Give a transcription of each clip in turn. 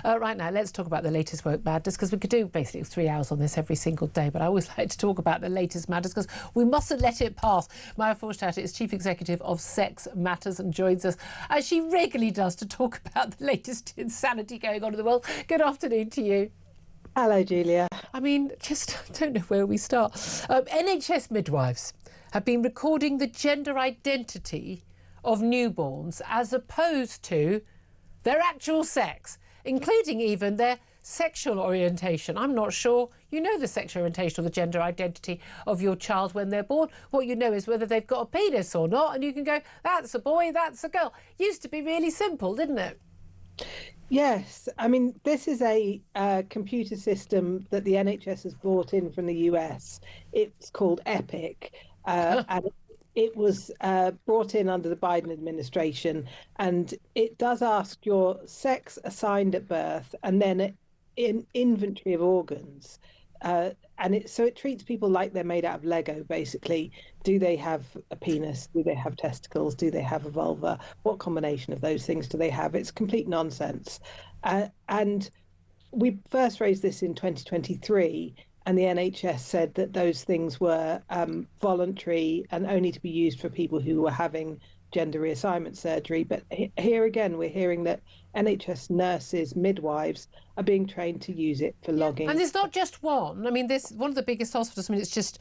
Right now, let's talk about the latest woke madness, because we could do basically 3 hours on this every single day, but I always like to talk about the latest madness because we mustn't let it pass. Maya Forstadt is Chief Executive of Sex Matters and joins us, as she regularly does, to talk about the latest insanity going on in the world. Good afternoon to you. Hello, Julia. I mean, just don't know where we start. NHS midwives have been recording the gender identity of newborns as opposed to their actual sex, including even their sexual orientation. I'm not sure you know the sexual orientation or the gender identity of your child when they're born. What you know is whether they've got a penis or not, and you can go, that's a boy, that's a girl. Used to be really simple, didn't it? Yes, I mean, this is a computer system that the NHS has brought in from the US. It's called EPIC, and it was brought in under the Biden administration, and it does ask your sex assigned at birth and then in inventory of organs. So it treats people like they're made out of Lego, basically. Do they have a penis? Do they have testicles? Do they have a vulva? What combination of those things do they have? It's complete nonsense. And we first raised this in 2023, and the NHS said that those things were voluntary and only to be used for people who were having gender reassignment surgery. But here again, we're hearing that NHS nurses, midwives are being trained to use it for logging. And there's not just one. I mean, this one of the biggest hospitals. I mean, it's just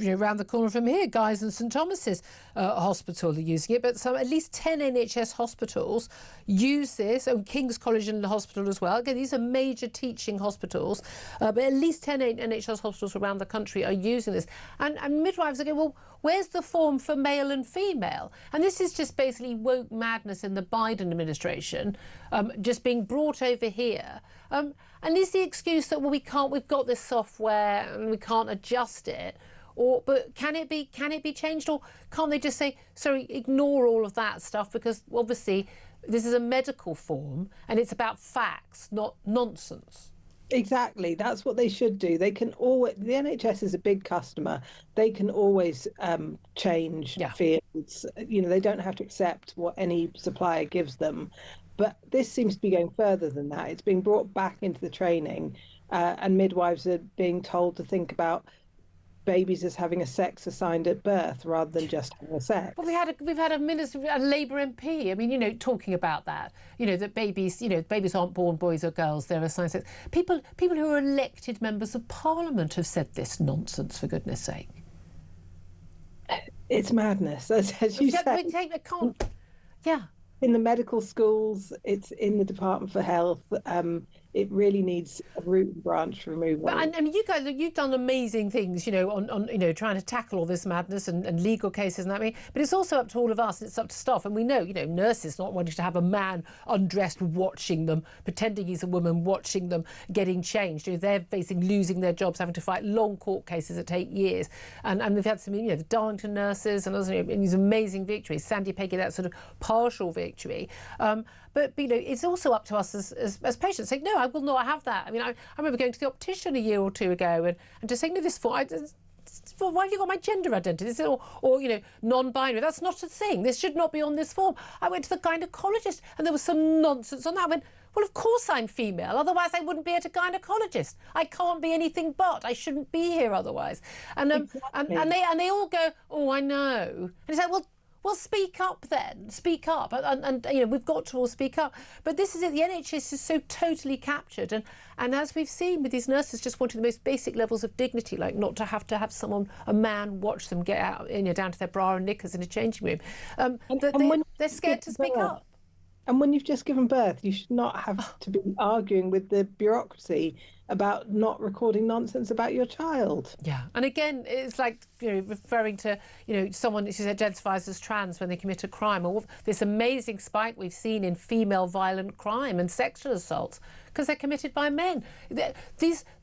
around the corner from here. Guy's and St Thomas's Hospital are using it, but at least 10 NHS hospitals use this, and King's College and the hospital as well. Again, these are major teaching hospitals, but at least 10 NHS hospitals around the country are using this. And midwives are going, well, where's the form for male and female? And this is just basically woke madness in the Biden administration, just being brought over here. And is the excuse that, well, we've got this software and we can't adjust it, but can it be changed, or can't they just say, sorry, ignore all of that stuff, because obviously this is a medical form and it's about facts, not nonsense. Exactly, that's what they should do. They can always, the NHS is a big customer. They can always change fields. You know, they don't have to accept what any supplier gives them. But this seems to be going further than that. It's being brought back into the training, and midwives are being told to think about babies as having a sex assigned at birth rather than just having a sex. Well, we've had a minister, a Labour MP. I mean, you know, talking about that. You know, that babies aren't born boys or girls; they're assigned sex. People who are elected members of Parliament have said this nonsense, for goodness' sake. It's madness, as you said. Yeah. In the medical schools, it's in the Department for Health. It really needs a root and branch removal. But I mean, you guys, you've done amazing things, you know, on trying to tackle all this madness and legal cases and that. But it's also up to all of us. It's up to staff, and we know, you know, nurses not wanting to have a man undressed watching them, pretending he's a woman, watching them getting changed. You know, they're basically losing their jobs, having to fight long court cases that take years. And we've had some, you know, the Darlington nurses and others, you know, these amazing victories. Sandy Peggy, that sort of partial victory. But you know, it's also up to us as patients saying, no, I will not have that. I mean, I remember going to the optician a year or two ago and just saying, no, why have you got my gender identity? Or you know, non-binary. That's not a thing. This should not be on this form. I went to the gynaecologist and there was some nonsense on that. I went, well, of course I'm female. Otherwise, I wouldn't be at a gynaecologist. I can't be anything but. I shouldn't be here otherwise. And exactly. and they all go, oh, I know. And it's like, well, speak up then. Speak up, and you know, we've got to all speak up. But this is it. The NHS is so totally captured, and as we've seen with these nurses just wanting the most basic levels of dignity, like not to have a man watch them get out, you know, down to their bra and knickers in a changing room. They're scared to speak up. And when you've just given birth, you should not have to be arguing with the bureaucracy about not recording nonsense about your child. Yeah, and again, it's like, you know, referring to, you know, someone who identifies as trans when they commit a crime, or this amazing spike we've seen in female violent crime and sexual assaults because they're committed by men.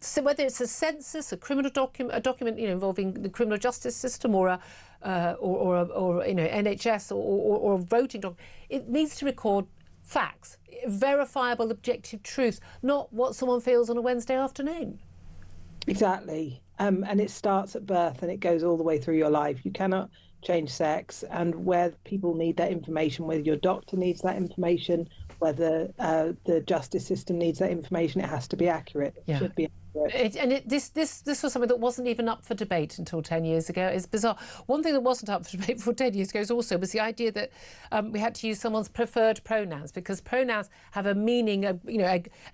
So whether it's a census, a criminal document, you know, involving the criminal justice system, or you know, NHS or a voting document, it needs to record facts, verifiable, objective truth, not what someone feels on a Wednesday afternoon. Exactly. And it starts at birth and it goes all the way through your life. You cannot change sex, and where people need that information, whether your doctor needs that information, whether the justice system needs that information, it has to be accurate. It should be accurate. This was something that wasn't even up for debate until 10 years ago. It's bizarre. One thing that wasn't up for debate for 10 years ago was the idea that we had to use someone's preferred pronouns, because pronouns have a meaning, a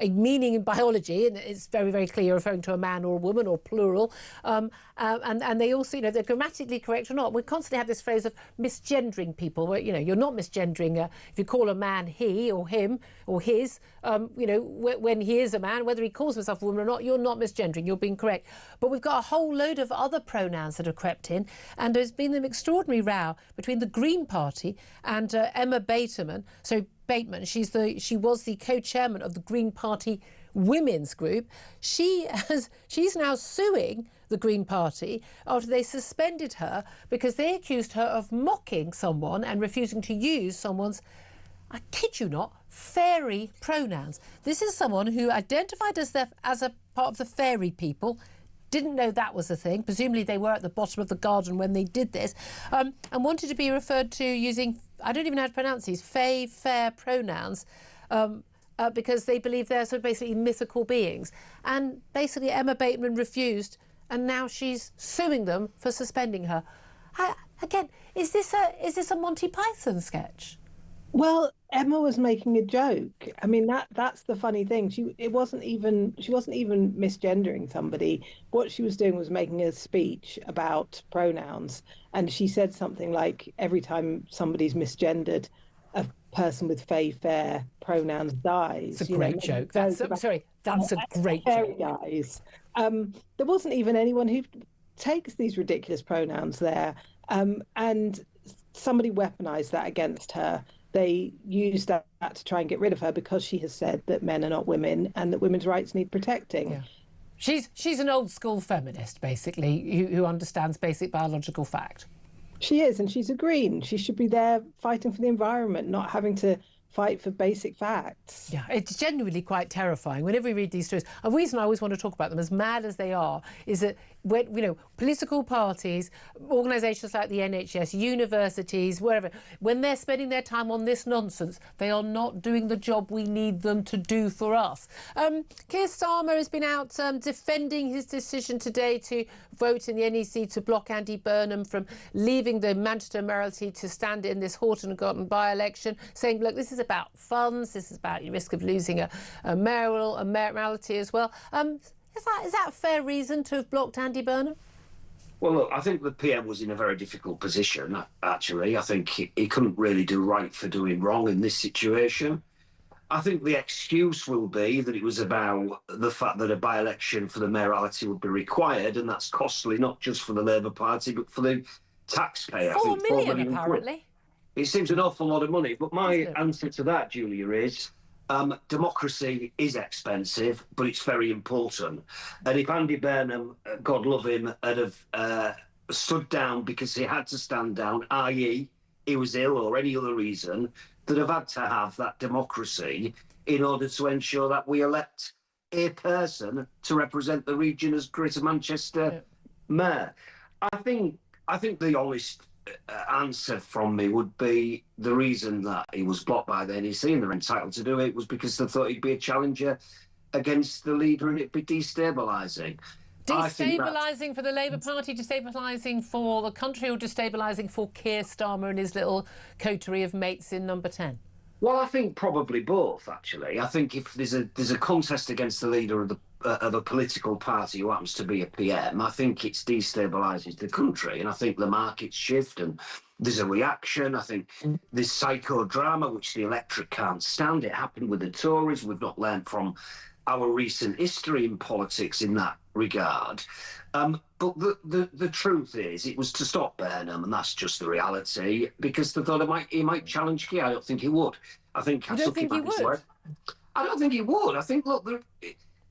meaning in biology, and it's very, very clear referring to a man or a woman or plural. And they also, they're grammatically correct or not. We constantly have this phrase of misgendering people, where, you're not misgendering if you call a man he or him or his, when he is a man, whether he calls himself a woman or not, you're not misgendering, you're being correct. But we've got a whole load of other pronouns that have crept in, and there's been an extraordinary row between the Green Party and Emma Bateman. So Bateman, she was the co-chairman of the Green Party women's group. She's now suing the Green Party after they suspended her because they accused her of mocking someone and refusing to use someone's, I kid you not, fairy pronouns. This is someone who identified as a part of the fairy people, didn't know that was a thing. Presumably they were at the bottom of the garden when they did this, and wanted to be referred to using, I don't even know how to pronounce these, fair pronouns, because they believe they're sort of basically mythical beings. And basically Emma Bateman refused, and now she's suing them for suspending her. Again, is this a Monty Python sketch? Well, Emma was making a joke. I mean, that's the funny thing. She wasn't even misgendering somebody. What she was doing was making a speech about pronouns, and she said something like, every time somebody's misgendered, a person with fair pronouns dies. It's a great joke. That's a great joke. Guys. There wasn't even anyone who takes these ridiculous pronouns there, and somebody weaponized that against her. They used that to try and get rid of her because she has said that men are not women and that women's rights need protecting. Yeah. She's an old school feminist, basically, who understands basic biological fact. She is, and she's a Green. She should be there fighting for the environment, not having to fight for basic facts. Yeah, it's genuinely quite terrifying. Whenever we read these stories, a reason I always want to talk about them, as mad as they are, is that when, political parties, organisations like the NHS, universities, wherever, when they're spending their time on this nonsense, they are not doing the job we need them to do for us. Keir Starmer has been out defending his decision today to vote in the NEC to block Andy Burnham from leaving the Manchester mayoralty to stand in this Horton and Garden by-election, saying, look, this is about funds, this is about your risk of losing a mayoralty as well. Is that a fair reason to have blocked Andy Burnham? Well, look, I think the PM was in a very difficult position, actually. I think he couldn't really do right for doing wrong in this situation. I think the excuse will be that it was about the fact that a by-election for the mayoralty would be required, and that's costly not just for the Labour Party, but for the taxpayer. $4 million, apparently. It seems an awful lot of money, but my answer to that, Julia, is democracy is expensive, but it's very important. And if Andy Burnham, God love him, had have stood down because he had to stand down, i.e. he was ill or any other reason, that have had to have that democracy in order to ensure that we elect a person to represent the region as Greater Manchester mayor. I think the honest answer from me would be the reason that he was blocked by the NEC, and they're entitled to do it, was because they thought he'd be a challenger against the leader and it'd be destabilising. Destabilising for the Labour Party, destabilising for the country, or destabilising for Keir Starmer and his little coterie of mates in number 10? Well, I think probably both, actually. I think if there's a contest against the leader of a political party who happens to be a PM, I think it destabilises the country, and I think the markets shift and there's a reaction. I think this psychodrama, which the electorate can't stand, it happened with the Tories. We've not learned from our recent history in politics in that regard. But the truth is, it was to stop Burnham, and that's just the reality, because they thought he might challenge Keir. I don't think he would. I think you don't think he would? I don't think he would. I think, look,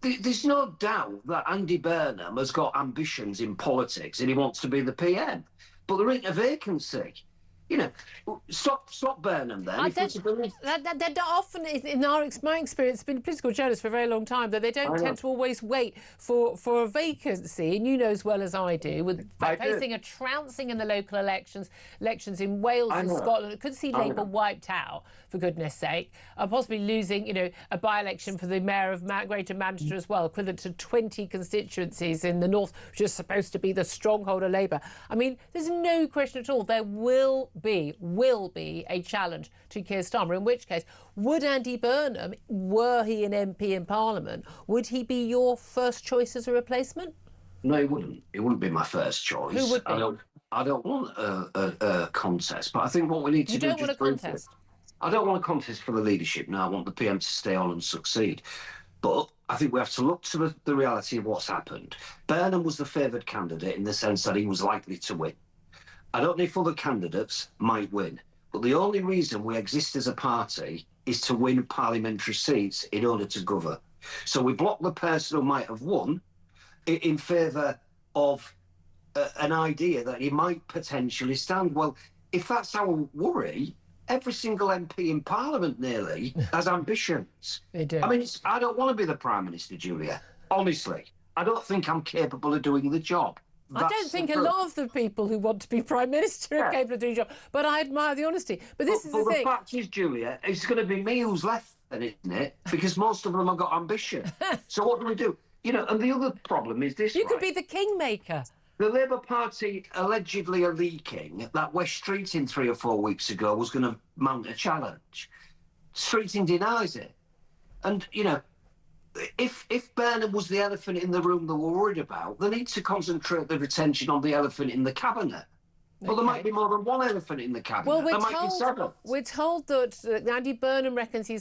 there's no doubt that Andy Burnham has got ambitions in politics and he wants to be the PM, but there ain't a vacancy. You know, stop Burnham then. They're often, in my experience, been political journalists for a very long time, that they don't tend to always wait for a vacancy, and you know as well as I do, with facing a trouncing in the local elections in Wales and Scotland. It could see Labour wiped out, for goodness sake, and possibly losing, you know, a by-election for the mayor of Greater Manchester as well, equivalent to 20 constituencies in the north, which is supposed to be the stronghold of Labour. I mean, there's no question at all. There will be a challenge to Keir Starmer, in which case, would Andy Burnham, were he an MP in Parliament, would he be your first choice as a replacement? No, he wouldn't. It wouldn't be my first choice. Who would be? I don't want a contest, but I think what we need to do... You don't want a contest? I don't want a contest for the leadership. No, I want the PM to stay on and succeed. But I think we have to look to the reality of what's happened. Burnham was the favoured candidate in the sense that he was likely to win. I don't know if other candidates might win, but the only reason we exist as a party is to win parliamentary seats in order to govern. So we block the person who might have won in favour of an idea that he might potentially stand. Well, if that's our worry, every single MP in Parliament nearly has ambitions. They do. I mean, I don't want to be the Prime Minister, Julia. Honestly, I don't think I'm capable of doing the job. I don't think a lot of the people who want to be Prime Minister are capable of doing the job, but I admire the honesty. But this is the thing. The fact is, Julia, it's going to be me who's left, then, isn't it? Because most of them have got ambition. So what do we do? You know, and the other problem is this. You could be the kingmaker. The Labour Party allegedly are leaking that West Streeting 3 or 4 weeks ago was going to mount a challenge. Streeting denies it. And, you know, if Burnham was the elephant in the room that we're worried about, they need to concentrate their attention on the elephant in the cabinet. Well, there might be more than one elephant in the cabinet. Well, we're told that Andy Burnham reckons he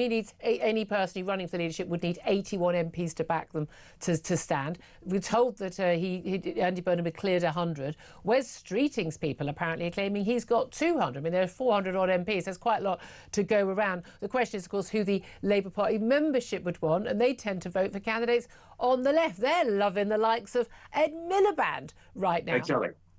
needs any person running for leadership would need 81 MPs to back them to stand. We're told that Andy Burnham had cleared 100. Wes Streeting's people apparently are claiming he's got 200. I mean, there are 400 odd MPs. There's quite a lot to go around. The question is, of course, who the Labour Party membership would want, and they tend to vote for candidates on the left. They're loving the likes of Ed Miliband right now.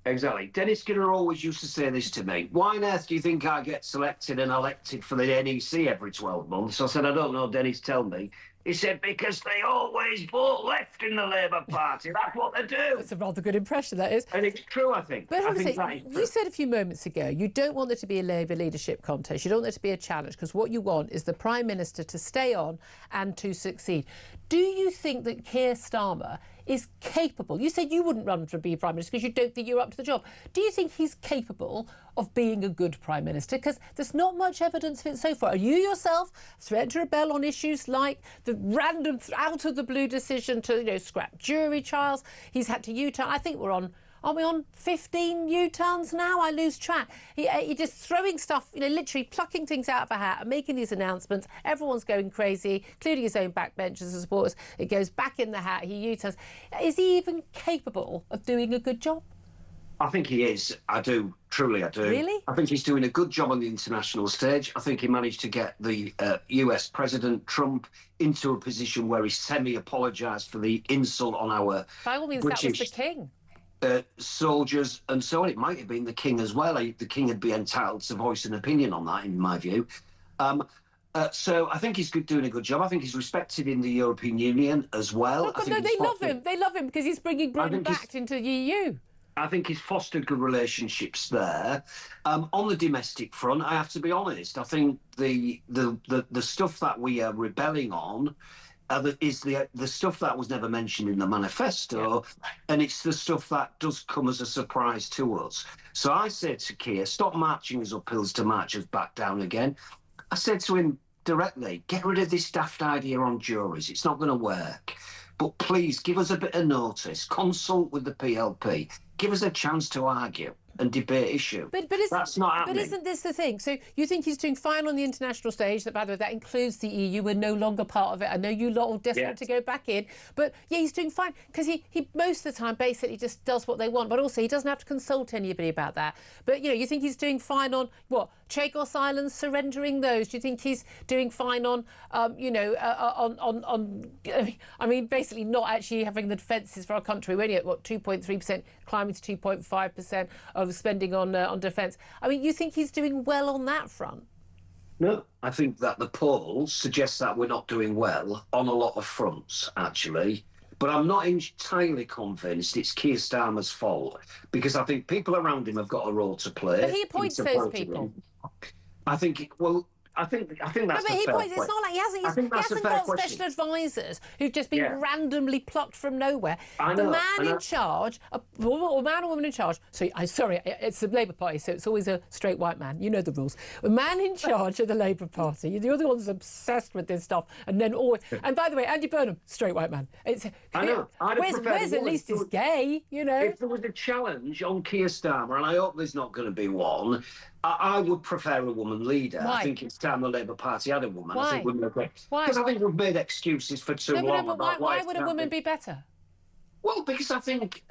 Exactly. Dennis Skinner always used to say this to me. Why on earth do you think I get selected and elected for the NEC every 12 months? I said, I don't know, Dennis, tell me. He said, because they always vote left in the Labour Party. That's what they do. That's a rather good impression, that is. And it's true, I think. But honestly, you said a few moments ago, you don't want there to be a Labour leadership contest. You don't want there to be a challenge, because what you want is the Prime Minister to stay on and to succeed. Do you think that Keir Starmer is capable? You said you wouldn't run to be Prime Minister because you don't think you're up to the job. Do you think he's capable of being a good Prime Minister? Because there's not much evidence of it so far. Are you yourself threatened to rebel on issues like the random, out-of-the-blue decision to, you know, scrap jury trials? He's had to U-turn. I think are we on 15 U-turns now? I lose track. He just throwing stuff, you know, literally plucking things out of a hat and making these announcements. Everyone's going crazy, including his own backbenchers and supporters. It goes back in the hat. He U-turns. Is he even capable of doing a good job? I think he is. I do. Truly, I do. Really? I think he's doing a good job on the international stage. I think he managed to get the US President Trump into a position where he semi-apologised for the insult on our By all means, British, that was the king. Soldiers and so on. It might have been the king as well. The king would be entitled to voice an opinion on that, in my view. So I think he's doing a good job. I think he's respected in the European Union as well. Oh, God, no, they love him. They love him because he's bringing Britain back into the EU. I think he's fostered good relationships there. On the domestic front, I have to be honest. I think the stuff that we are rebelling on is the stuff that was never mentioned in the manifesto, and it's the stuff that does come as a surprise to us. So I said to Keir, stop marching us up hills to march us back down again. I said to him directly, get rid of this daft idea on juries. It's not going to work. But please give us a bit of notice. Consult with the PLP. Give us a chance to argue and debate issue. But that's not happening. But isn't this the thing? So you think he's doing fine on the international stage? That, by the way, that includes the EU. We're no longer part of it. I know you lot are desperate to go back in. But yeah, he's doing fine because he most of the time basically just does what they want. But also he doesn't have to consult anybody about that. But, you know, you think he's doing fine on, what, Chagos Islands, surrendering those? Do you think he's doing fine on, I mean, basically not actually having the defences for our country? We're only at, what, 2.3%, climbing to 2.5%. of spending on defence. I mean, you think he's doing well on that front? No, I think that the polls suggest that we're not doing well on a lot of fronts, actually. But I'm not entirely convinced it's Keir Starmer's fault, because I think people around him have got a role to play. But he appoints those people. I think, well, I think that's no, but a fair question. It's not like he hasn't got special advisors who've just been randomly plucked from nowhere. The man in charge, a man or woman in charge. Sorry, it's the Labour Party, so it's always a straight white man. You know the rules. A man in charge of the Labour Party. You're the ones obsessed with this stuff, and then always. And by the way, Andy Burnham, straight white man. I know. Where's at least he's gay? You know. If there was a challenge on Keir Starmer, and I hope there's not going to be one, I would prefer a woman leader. Why? I think it's time the Labour Party had a woman. Why? I think women are great. Why? Because I think we've made excuses for too long about why would a woman be better? Well, because I think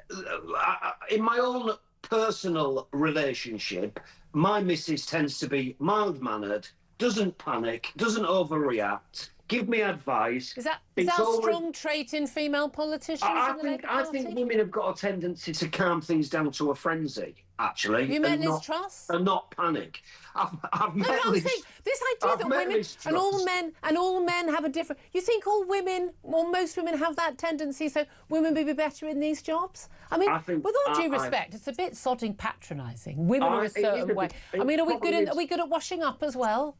in my own personal relationship, my missus tends to be mild-mannered, doesn't panic, doesn't overreact, give me advice. Is that a strong trait in female politicians? I think women have got a tendency to calm things down to a frenzy, actually. You met Liz Truss? And not panic. I've met Liz. This idea that women and all men have a different. You think all women, or most women, have that tendency, so women may be better in these jobs? I mean, with all due respect, it's a bit sodding patronising. Women are a certain way. I mean, are we good at washing up as well?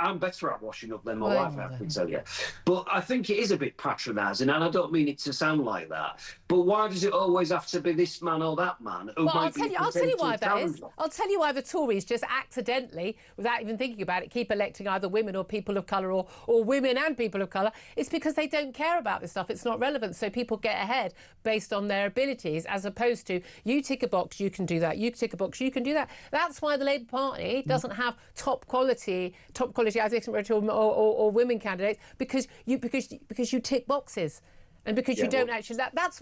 I'm better at washing up than my wife, I can tell you. But I think it is a bit patronising, and I don't mean it to sound like that. But why does it always have to be this man or that man? Well, I'll tell you why that is. I'll tell you why the Tories just accidentally, without even thinking about it, keep electing either women or people of colour or women and people of colour. It's because they don't care about this stuff. It's not relevant. So people get ahead based on their abilities, as opposed to you tick a box, you can do that. You tick a box, you can do that. That's why the Labour Party doesn't have top quality or women candidates, because you tick boxes. And because you don't actually,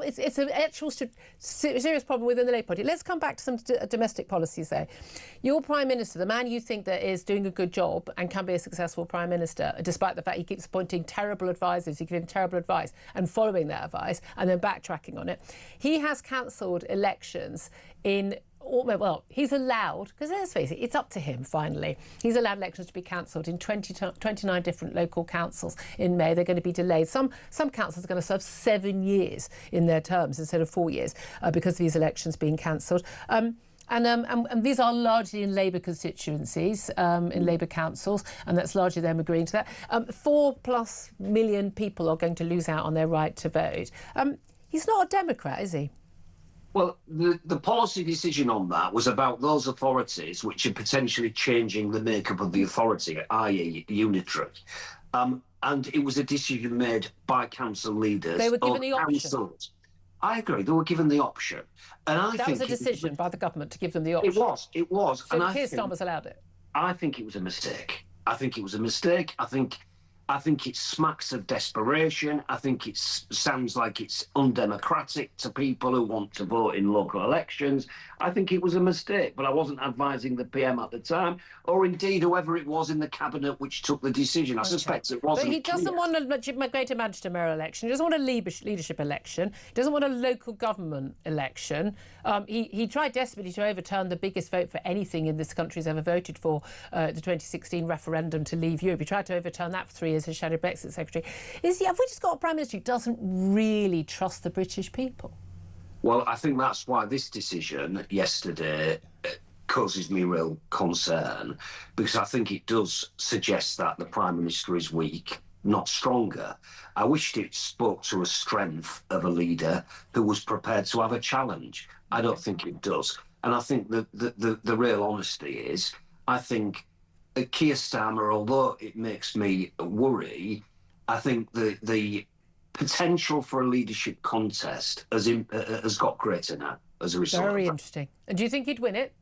it's an actual serious problem within the Labour Party. Let's come back to some domestic policies there. Your Prime Minister, the man you think that is doing a good job and can be a successful Prime Minister, despite the fact he keeps appointing terrible advisors, he gives terrible advice and following that advice and then backtracking on it. He has cancelled elections he's allowed, because let's face it, it's up to him finally. He's allowed elections to be cancelled in 29 different local councils in May. They're going to be delayed. Some councils are going to serve 7 years in their terms instead of 4 years because of these elections being cancelled. And these are largely in Labour constituencies, in Labour councils, and that's largely them agreeing to that. 4+ million people are going to lose out on their right to vote. He's not a Democrat, is he? Well, the policy decision on that was about those authorities which are potentially changing the makeup of the authority, i.e. unitary. And it was a decision made by council leaders. They were given the option. I agree, they were given the option. And that was a decision by the government to give them the option. It was. So Keir Starmer's allowed it? I think it was a mistake. I think it smacks of desperation. I think it sounds like it's undemocratic to people who want to vote in local elections. I think it was a mistake, but I wasn't advising the PM at the time, or indeed whoever it was in the cabinet which took the decision. I suspect it wasn't. But he doesn't want a Greater Manchester mayoral election. He doesn't want a leadership election. He doesn't want a local government election. He tried desperately to overturn the biggest vote for anything in this country's ever voted for, the 2016 referendum to leave Europe. He tried to overturn that for 3 years as Shadow Brexit Secretary. Have we just got a Prime Minister who doesn't really trust the British people? Well, I think that's why this decision yesterday causes me real concern, because I think it does suggest that the Prime Minister is weak, not stronger. I wished it spoke to a strength of a leader who was prepared to have a challenge. I don't think it does. And I think the real honesty is, I think Keir Starmer, although it makes me worry, I think the potential for a leadership contest has got greater now as a result. Very interesting. And do you think he'd win it?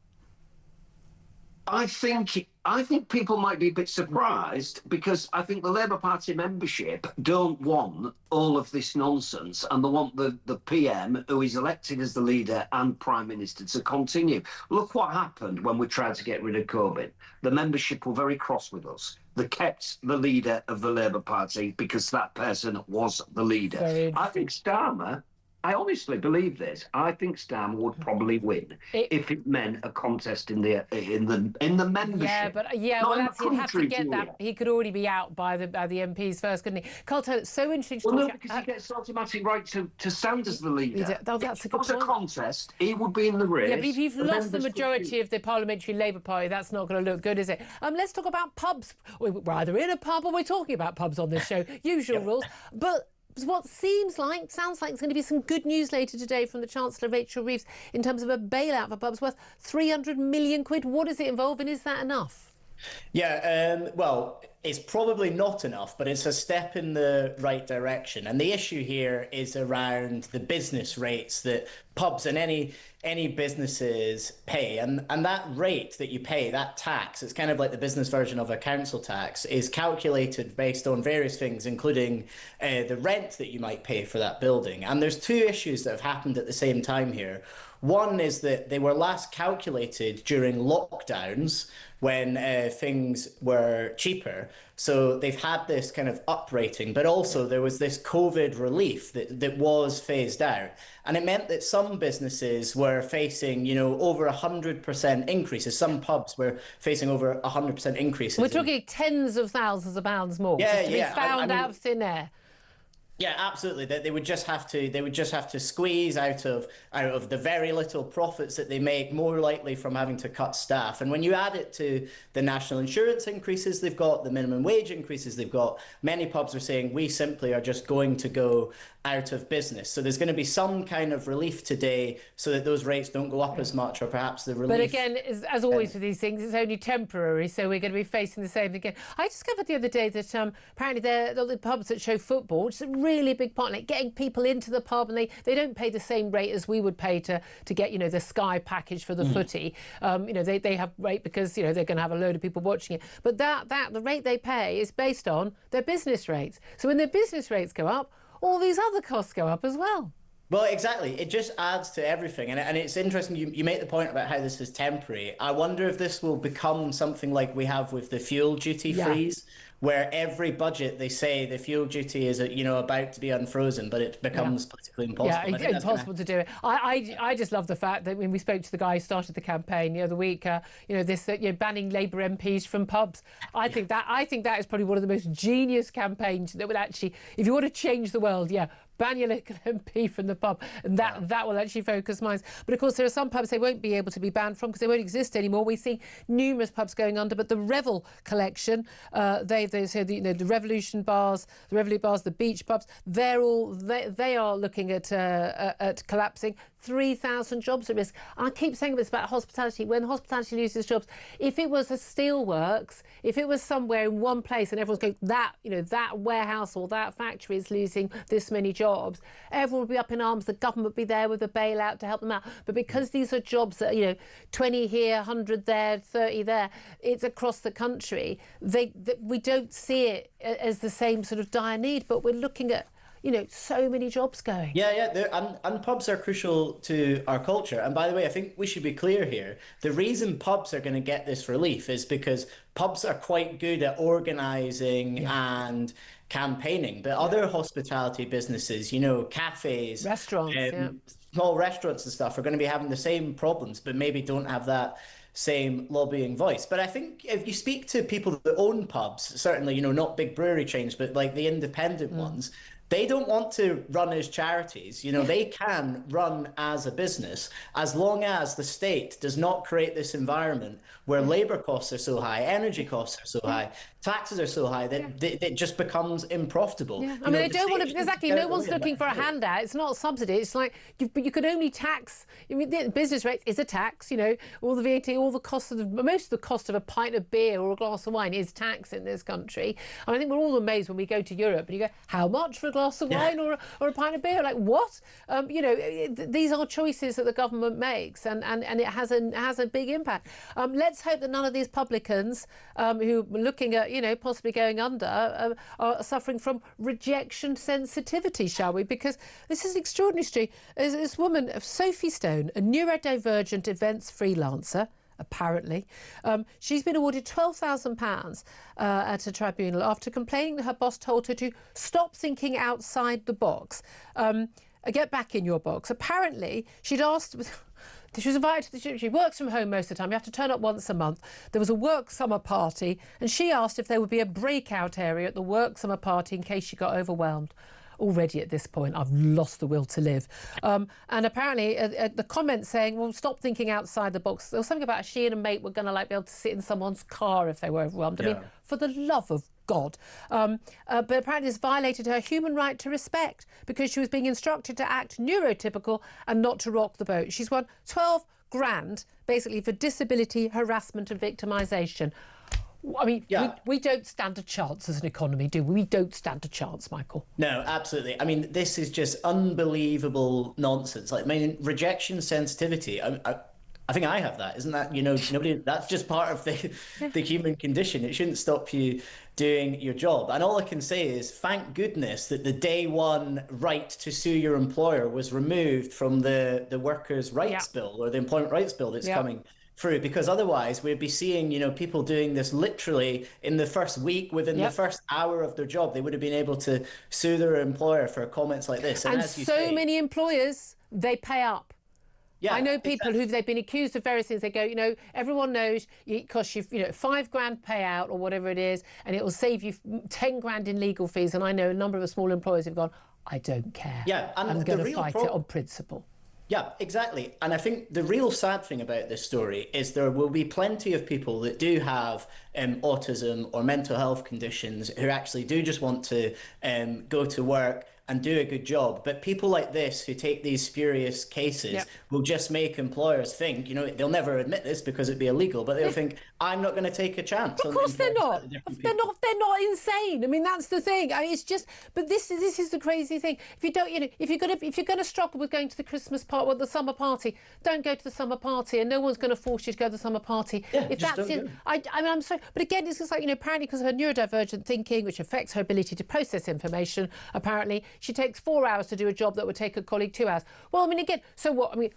I think people might be a bit surprised, because I think the Labour Party membership don't want all of this nonsense, and they want the PM, who is elected as the leader and Prime Minister, to continue. Look what happened when we tried to get rid of Corbyn. The membership were very cross with us. They kept the leader of the Labour Party because that person was the leader. I think Starmer I honestly believe this. I think Starmer would probably win if it meant a contest in the membership. Yeah, but well, that's he'd have to get that. He could already be out by the MPs first, couldn't he? Carl Taylor, so interesting. Well, no, because he gets automatic right to stand as the leader. That's a good point. If it was a contest, he would be in the race. Yeah, but if you've lost the majority of the Parliamentary Labour Party, that's not going to look good, is it? Let's talk about pubs. We're either in a pub or we're talking about pubs on this show. Usual rules, but what sounds like it's going to be some good news later today from the Chancellor Rachel Reeves in terms of a bailout for pubs worth 300 million quid. What does it involve, and is that enough? Yeah, well, it's probably not enough, but it's a step in the right direction. And the issue here is around the business rates that pubs and any businesses pay. And that rate that you pay, that tax, it's kind of like the business version of a council tax, is calculated based on various things, including the rent that you might pay for that building. And there's two issues that have happened at the same time here. One is that they were last calculated during lockdowns when things were cheaper. So they've had this kind of uprating, but also there was this COVID relief that was phased out. And it meant that some businesses were facing, over 100% increases. Some pubs were facing over 100% increases. We're talking tens of thousands of pounds more. Yeah, just to be found out of thin air. Yeah, absolutely. They would just have to squeeze out of the very little profits that they make, more likely from having to cut staff. And when you add it to the national insurance increases they've got, the minimum wage increases they've got, many pubs are saying we simply are just going to go out of business. So there's going to be some kind of relief today so that those rates don't go up as much, or perhaps the relief. But again, as always with these things, it's only temporary, so we're going to be facing the same again. I discovered the other day that apparently the pubs that show football, which is a really big part, like getting people into the pub, and they don't pay the same rate as we would pay to get the Sky package for the footy. They have rate because they're going to have a load of people watching it. But the rate they pay is based on their business rates. So when their business rates go up, all these other costs go up as well. Well, exactly. It just adds to everything. And it's interesting, you make the point about how this is temporary. I wonder if this will become something like we have with the fuel duty freeze, where every budget they say the fuel duty is about to be unfrozen, but it becomes politically impossible. Yeah, it's impossible to do it. I just love the fact that when we spoke to the guy who started the campaign the other week, banning Labour MPs from pubs. I think that is probably one of the most genius campaigns that would actually, if you want to change the world, ban your local MP from the pub, and that will actually focus minds. But of course, there are some pubs they won't be able to be banned from because they won't exist anymore. We see numerous pubs going under, but the Revolt collection, the Revolution bars, the Revolut bars, the beach pubs, they are looking at collapsing. 3,000 jobs at risk. I keep saying this about hospitality. When hospitality loses jobs, if it was a steelworks, if it was somewhere in one place and everyone's going, that warehouse or that factory is losing this many jobs, everyone would be up in arms. The government would be there with a bailout to help them out. But because these are jobs that 20 here, 100 there, 30 there, it's across the country. We don't see it as the same sort of dire need, but we're looking at so many jobs going. And pubs are crucial to our culture. And by the way, I think we should be clear here. The reason pubs are going to get this relief is because pubs are quite good at organising and campaigning. But other hospitality businesses, cafes, restaurants, small restaurants and stuff, are going to be having the same problems, but maybe don't have that same lobbying voice. But I think if you speak to people that own pubs, certainly, not big brewery chains, but like the independent ones, they don't want to run as charities. They can run as a business as long as the state does not create this environment where labour costs are so high, energy costs are so high, taxes are so high that it just becomes unprofitable. They don't want to, exactly, no one's looking for a handout. It's not a subsidy. It's like, you could only tax, the business rates is a tax, all the VAT, all the cost most of the cost of a pint of beer or a glass of wine is tax in this country. I think we're all amazed when we go to Europe and you go, how much for a glass of wine or a pint of beer? Like, what? These are choices that the government makes, and it has a big impact. Let's hope that none of these publicans who are looking at possibly going under are suffering from rejection sensitivity, shall we? Because this is an extraordinary story. There's this woman, Sophie Stone, a neurodivergent events freelancer, apparently. She's been awarded £12,000 at a tribunal after complaining that her boss told her to stop thinking outside the box. get back in your box. Apparently, she'd asked. She was invited to the. She works from home most of the time. You have to turn up once a month. There was a work summer party, and she asked if there would be a breakout area at the work summer party in case she got overwhelmed. Already at this point, I've lost the will to live. And apparently, the comment saying, "Well, stop thinking outside the box." There was something about she and a mate were going to be able to sit in someone's car if they were overwhelmed. I mean, for the love of God. But apparently this violated her human right to respect because she was being instructed to act neurotypical and not to rock the boat. She's won 12 grand basically for disability, harassment and victimisation. I mean, we don't stand a chance as an economy, do we? We don't stand a chance, Michael. No, absolutely. I mean, this is just unbelievable nonsense. Like, I mean, rejection sensitivity. I think I have that. Isn't that, nobody, that's just part of the human condition. It shouldn't stop you doing your job. And all I can say is, thank goodness that the day one right to sue your employer was removed from the workers' rights bill, or the employment rights bill that's coming through, because otherwise we'd be seeing, people doing this literally in the first week, within the first hour of their job. They would have been able to sue their employer for comments like this. And as you say, many employers, they pay up. Yeah, I know people who they've been accused of various things. They go, everyone knows it costs you, £5 grand payout or whatever it is, and it will save you 10 grand in legal fees. And I know a number of small employers have gone, I don't care. Yeah, and I'm going to fight it on principle. Yeah, exactly. And I think the real sad thing about this story is there will be plenty of people that do have autism or mental health conditions who actually do just want to go to work and do a good job. But people like this who take these spurious cases will just make employers think, they'll never admit this because it'd be illegal, but they'll think, I'm not going to take a chance. Of course they're not. They're not insane. I mean, that's the thing. I mean, it's just, but this is the crazy thing. If you don't, if you're going to struggle with going to the Christmas party or the summer party, don't go to the summer party, and no one's going to force you to go to the summer party. Yeah, if that's it, I mean, I'm sorry, but again, it's just like, apparently because of her neurodivergent thinking, which affects her ability to process information, apparently she takes 4 hours to do a job that would take a colleague 2 hours. Well, I mean, again, so what? I mean,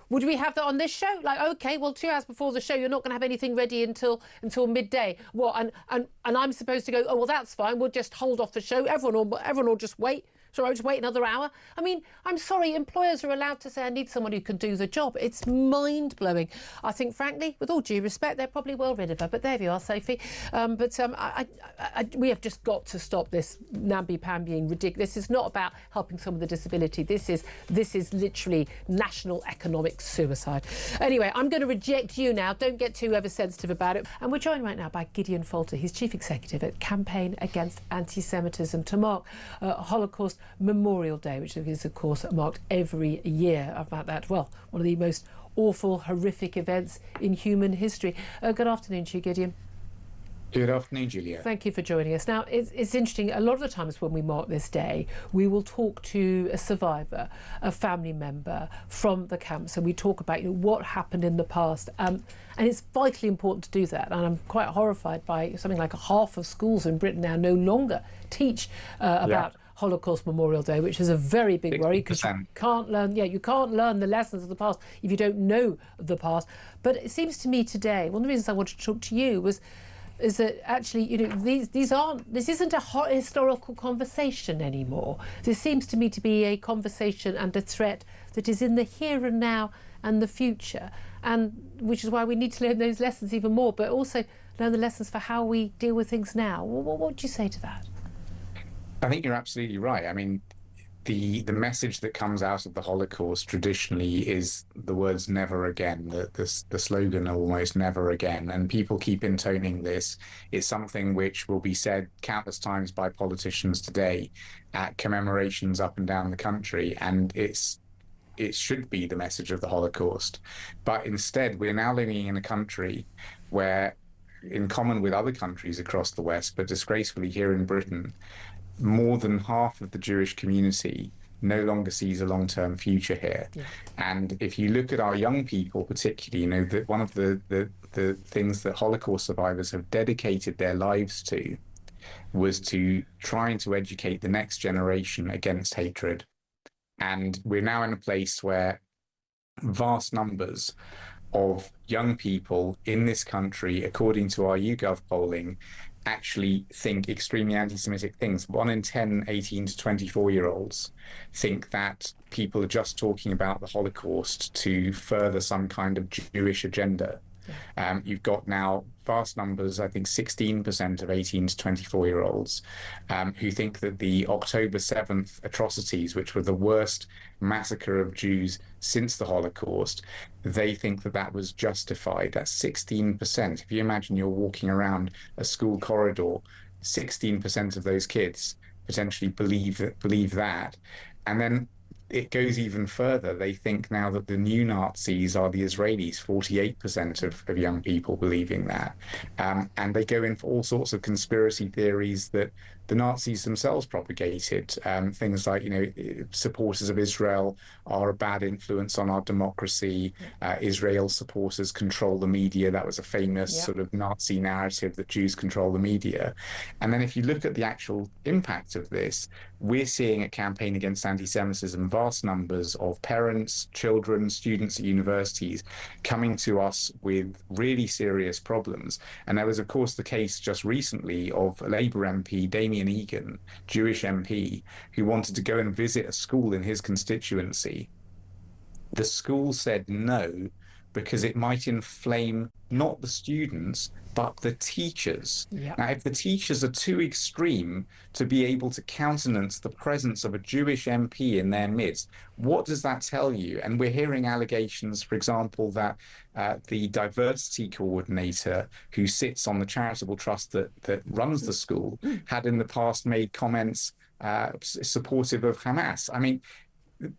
would we have that on this show? Like, okay, well, 2 hours before the show, you're not going to have anything ready until midday. What? And I'm supposed to go, oh, well, that's fine. We'll just hold off the show. Everyone will just wait. So I just wait another hour. I mean, I'm sorry, employers are allowed to say, I need someone who can do the job. It's mind-blowing. I think, frankly, with all due respect, they're probably well rid of her. But there you are, Sophie. We have just got to stop this namby-pambying ridiculous. This is not about helping someone with a disability. This is literally national economic suicide. Anyway, I'm going to reject you now. Don't get too oversensitive about it. And we're joined right now by Gideon Falter. He's Chief Executive at Campaign Against Anti-Semitism to mark Holocaust Memorial Day, which is, of course, marked every year. About that, well, one of the most awful, horrific events in human history. Good afternoon to you, Gideon. Good afternoon, Julia. Thank you for joining us. Now, it's interesting, a lot of the times when we mark this day, we will talk to a survivor, a family member from the camps, and we talk about what happened in the past. And it's vitally important to do that. And I'm quite horrified by something like half of schools in Britain now no longer teach about Holocaust Memorial Day, which is a very big worry because you can't learn the lessons of the past if you don't know the past. But it seems to me today, one of the reasons I wanted to talk to you is that actually, this isn't a historical conversation anymore. This seems to me to be a conversation and a threat that is in the here and now and the future, and which is why we need to learn those lessons even more, but also learn the lessons for how we deal with things now. What do you say to that? I think you're absolutely right. I mean, the message that comes out of the Holocaust traditionally is the words "never again," the slogan almost "never again," and people keep intoning this. It's something which will be said countless times by politicians today at commemorations up and down the country, and it should be the message of the Holocaust. But instead, we're now living in a country where, in common with other countries across the West, but disgracefully here in Britain, more than half of the Jewish community no longer sees a long-term future here. Yeah. And if you look at our young people particularly, that one of the things that Holocaust survivors have dedicated their lives to was to trying to educate the next generation against hatred. And we're now in a place where vast numbers of young people in this country, according to our YouGov polling, actually think extremely anti-Semitic things. 1 in 10 18 to 24-year-olds think that people are just talking about the Holocaust to further some kind of Jewish agenda. You've got now vast numbers, I think 16% of 18 to 24-year-olds who think that the October 7th atrocities, which were the worst massacre of Jews since the Holocaust, they think that that was justified. That's 16%. If you imagine you're walking around a school corridor, 16% of those kids potentially believe that. And then it goes even further. They think now that the new Nazis are the Israelis, 48% of young people believing that. And they go in for all sorts of conspiracy theories that the Nazis themselves propagated. Things like, supporters of Israel are a bad influence on our democracy. Israel supporters control the media. That was a famous sort of Nazi narrative that Jews control the media. And then if you look at the actual impact of this, we're seeing a campaign against anti-Semitism, vast numbers of parents, children, students at universities coming to us with really serious problems. And there was, of course, the case just recently of a Labour MP, Damien Egan, Jewish MP, who wanted to go and visit a school in his constituency. The school said no, because it might inflame not the students, but the teachers. Yep. Now, if the teachers are too extreme to be able to countenance the presence of a Jewish MP in their midst, what does that tell you? And we're hearing allegations, for example, that the diversity coordinator who sits on the charitable trust that runs the school had in the past made comments supportive of Hamas. I mean,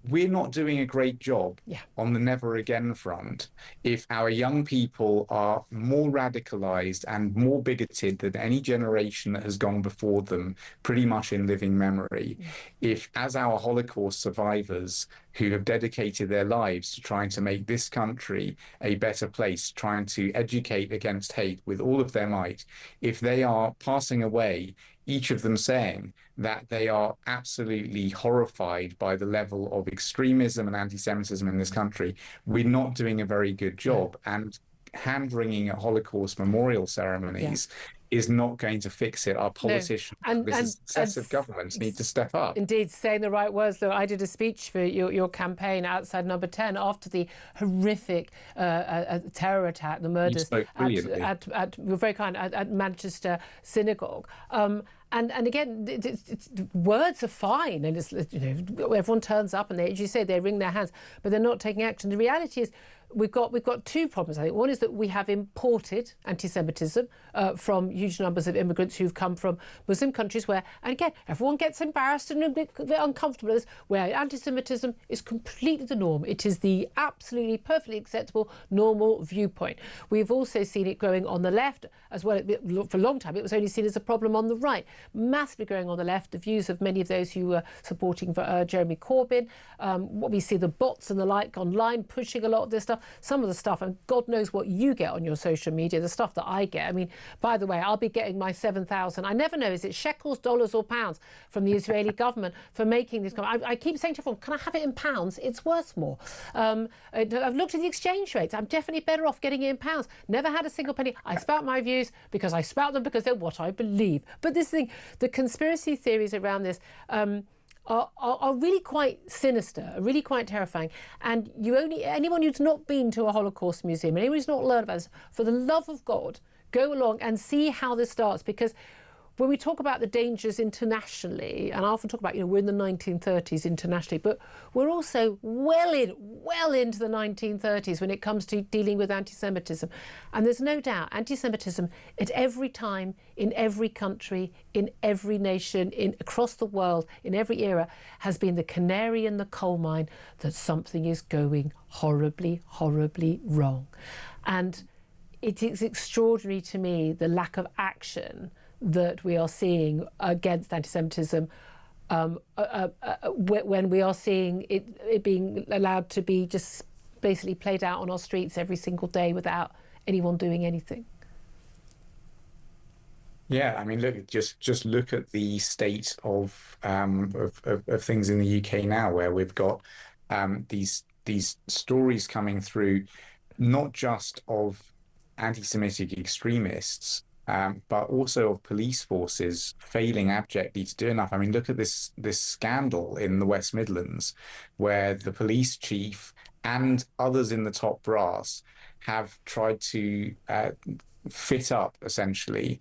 we're not doing a great job on the never again front if our young people are more radicalized and more bigoted than any generation that has gone before them, pretty much in living memory. If, as our Holocaust survivors who have dedicated their lives to trying to make this country a better place, trying to educate against hate with all of their might, if they are passing away, each of them saying that they are absolutely horrified by the level of extremism and anti-Semitism in this country, we're not doing a very good job. And hand-wringing at Holocaust memorial ceremonies is not going to fix it. Our politicians, successive governments need to step up. Indeed, saying the right words. Though I did a speech for your campaign outside Number 10 after the horrific terror attack, the murders you're very kind, at Manchester synagogue. And again, words are fine, and everyone turns up and they, as you say, they wring their hands, but they're not taking action. The reality is, we've got two problems, I think. One is that we have imported anti-Semitism from huge numbers of immigrants who've come from Muslim countries where, and again, everyone gets embarrassed and a bit uncomfortable with this, where anti-Semitism is completely the norm. It is the absolutely perfectly acceptable, normal viewpoint. We've also seen it growing on the left as well. For a long time, it was only seen as a problem on the right. Massively growing on the left, the views of many of those who were supporting Jeremy Corbyn. What we see, the bots and the like online pushing a lot of this stuff. Some of the stuff, and God knows what you get on your social media, the stuff that I get. I mean, by the way, I'll be getting my 7,000, I never know, is it shekels, dollars or pounds from the Israeli government for making this comment. I keep saying to everyone, can I have it in pounds? It's worth more. I've looked at the exchange rates. I'm definitely better off getting it in pounds. Never had a single penny. I spout my views because I spout them because they're what I believe. But this thing, the conspiracy theories around this, are really quite sinister, really quite terrifying. And anyone who's not been to a Holocaust museum, anyone who's not learned about this, for the love of God, go along and see how this starts. Because when we talk about the dangers internationally, and I often talk about, we're in the 1930s internationally, but we're also well into the 1930s when it comes to dealing with anti-Semitism. And there's no doubt anti-Semitism at every time, in every country, in every nation, across the world, in every era, has been the canary in the coal mine that something is going horribly, horribly wrong. And it is extraordinary to me, the lack of action that we are seeing against anti-Semitism when we are seeing it being allowed to be just basically played out on our streets every single day without anyone doing anything. Yeah, I mean, look, just look at the state of things in the UK now, where we've got these stories coming through not just of anti-Semitic extremists, but also of police forces failing abjectly to do enough. I mean, look at this scandal in the West Midlands, where the police chief and others in the top brass have tried to fit up, essentially,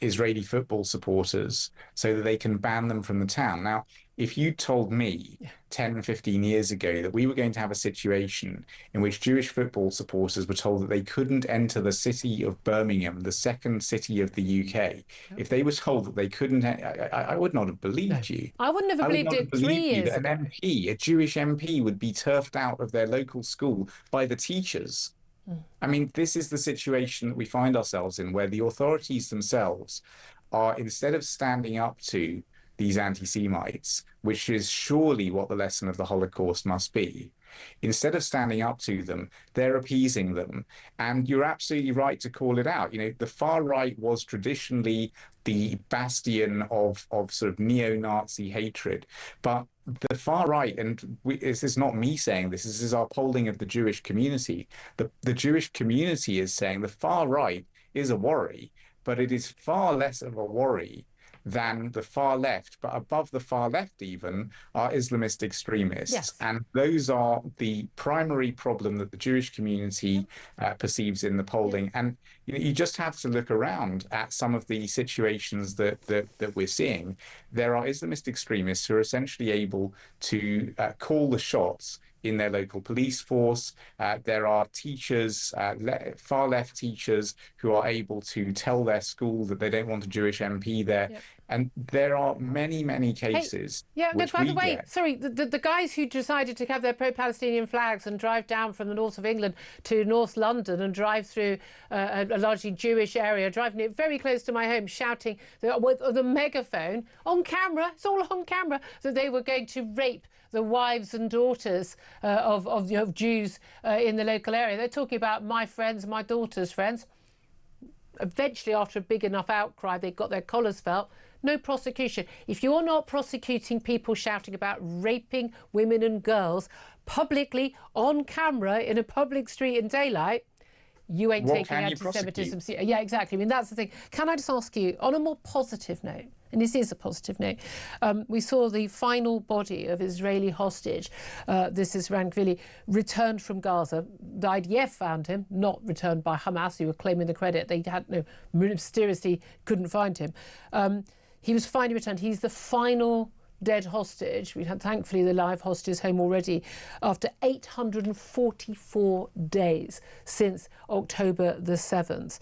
Israeli football supporters so that they can ban them from the town. Now, if you told me 10, 15 years ago that we were going to have a situation in which Jewish football supporters were told that they couldn't enter the city of Birmingham, the second city of the UK, if they were told that they couldn't, I would not have believed you. I wouldn't have believed it 3 years ago. An MP, a Jewish MP, would be turfed out of their local school by the teachers. I mean, this is the situation that we find ourselves in, where the authorities themselves are, instead of standing up to these anti-Semites, which is surely what the lesson of the Holocaust must be, instead of standing up to them, they're appeasing them. And you're absolutely right to call it out. You know, the far right was traditionally the bastion of sort of neo-Nazi hatred, but the far right, and this is not me saying this is our polling of the Jewish community. The Jewish community is saying the far right is a worry, but it is far less of a worry than the far left. But above the far left even are Islamist extremists. Yes. And those are the primary problem that the Jewish community perceives in the polling. And you just have to look around at some of the situations that we're seeing. There are Islamist extremists who are essentially able to call the shots in their local police force. There are teachers, far left teachers, who are able to tell their school that they don't want a Jewish MP there. Yep. And there are many, many cases. Hey, no, by the way, sorry, the guys who decided to have their pro-Palestinian flags and drive down from the north of England to North London and drive through a largely Jewish area, driving it very close to my home, shouting with the megaphone on camera, it's all on camera, that they were going to rape the wives and daughters of Jews in the local area. They're talking about my friends, my daughter's friends. Eventually, after a big enough outcry, they got their collars felt. No prosecution. If you're not prosecuting people shouting about raping women and girls publicly on camera in a public street in daylight, you ain't taking anti-Semitism. Yeah, exactly. I mean, that's the thing. Can I just ask you, on a more positive note, and this is a positive note, we saw the final body of Israeli hostage, this is Rankvili, returned from Gaza. The IDF found him, not returned by Hamas, who were claiming the credit. They had mysteriously couldn't find him. He was finally returned. He's the final dead hostage. We had, thankfully, the live hostage home already after 844 days since October the 7th.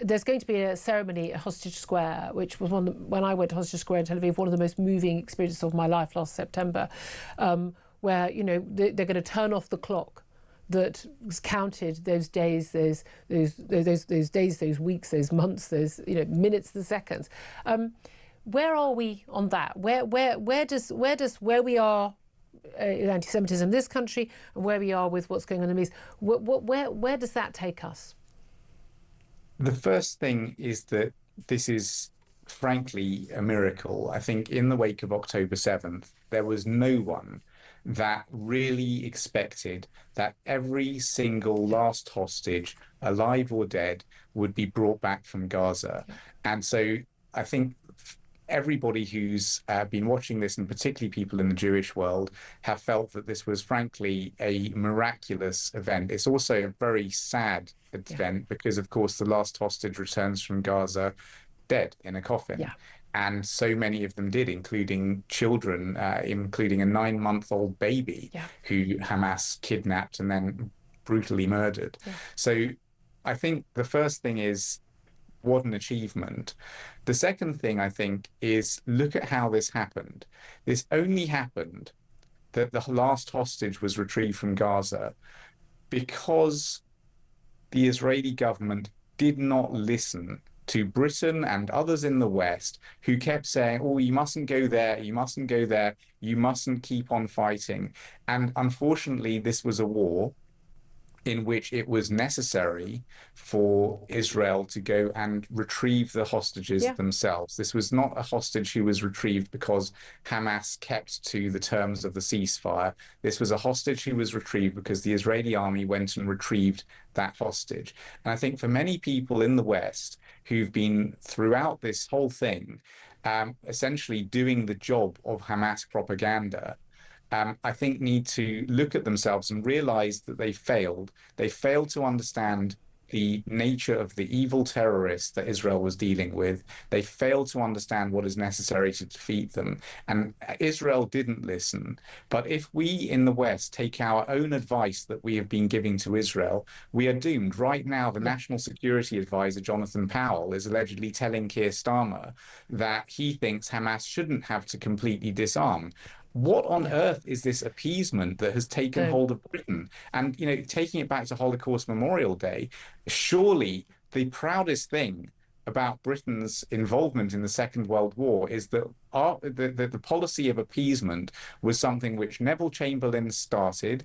There's going to be a ceremony at Hostage Square, which was when I went to Hostage Square in Tel Aviv, one of the most moving experiences of my life last September, where, you know, they're going to turn off the clock that was counted those days, those days, those weeks, those months, those, you know, minutes, the seconds. Where are we on that? Where does where we are in anti-Semitism in this country and where we are with what's going on in the Middle East, where does that take us? The first thing is that this is, frankly, a miracle. I think in the wake of October 7th, there was no one that really expected that every single last hostage, alive or dead, would be brought back from Gaza. And so I think everybody who's been watching this, and particularly people in the Jewish world, have felt that this was, frankly, a miraculous event. It's also a very sad event because, of course, the last hostage returns from Gaza dead in a coffin. Yeah. And so many of them did, including children, including a 9-month-old baby who Hamas kidnapped and then brutally murdered. Yeah. So I think the first thing is, what an achievement. The second thing, I think, is look at how this happened. This only happened that the last hostage was retrieved from Gaza because the Israeli government did not listen to Britain and others in the West who kept saying, oh, you mustn't go there, you mustn't go there, you mustn't keep on fighting. And unfortunately, this was a war in which it was necessary for Israel to go and retrieve the hostages themselves. This was not a hostage who was retrieved because Hamas kept to the terms of the ceasefire. This was a hostage who was retrieved because the Israeli army went and retrieved that hostage. And I think for many people in the West who've been throughout this whole thing, essentially doing the job of Hamas propaganda, I think need to look at themselves and realize that they failed. They failed to understand the nature of the evil terrorists that Israel was dealing with. They failed to understand what is necessary to defeat them. And Israel didn't listen. But if we in the West take our own advice that we have been giving to Israel, we are doomed. Right now, the National Security Advisor, Jonathan Powell, is allegedly telling Keir Starmer that he thinks Hamas shouldn't have to completely disarm. What on earth is this appeasement that has taken hold of Britain? And, you know, taking it back to Holocaust Memorial Day, surely the proudest thing about Britain's involvement in the Second World War is that the policy of appeasement was something which Neville Chamberlain started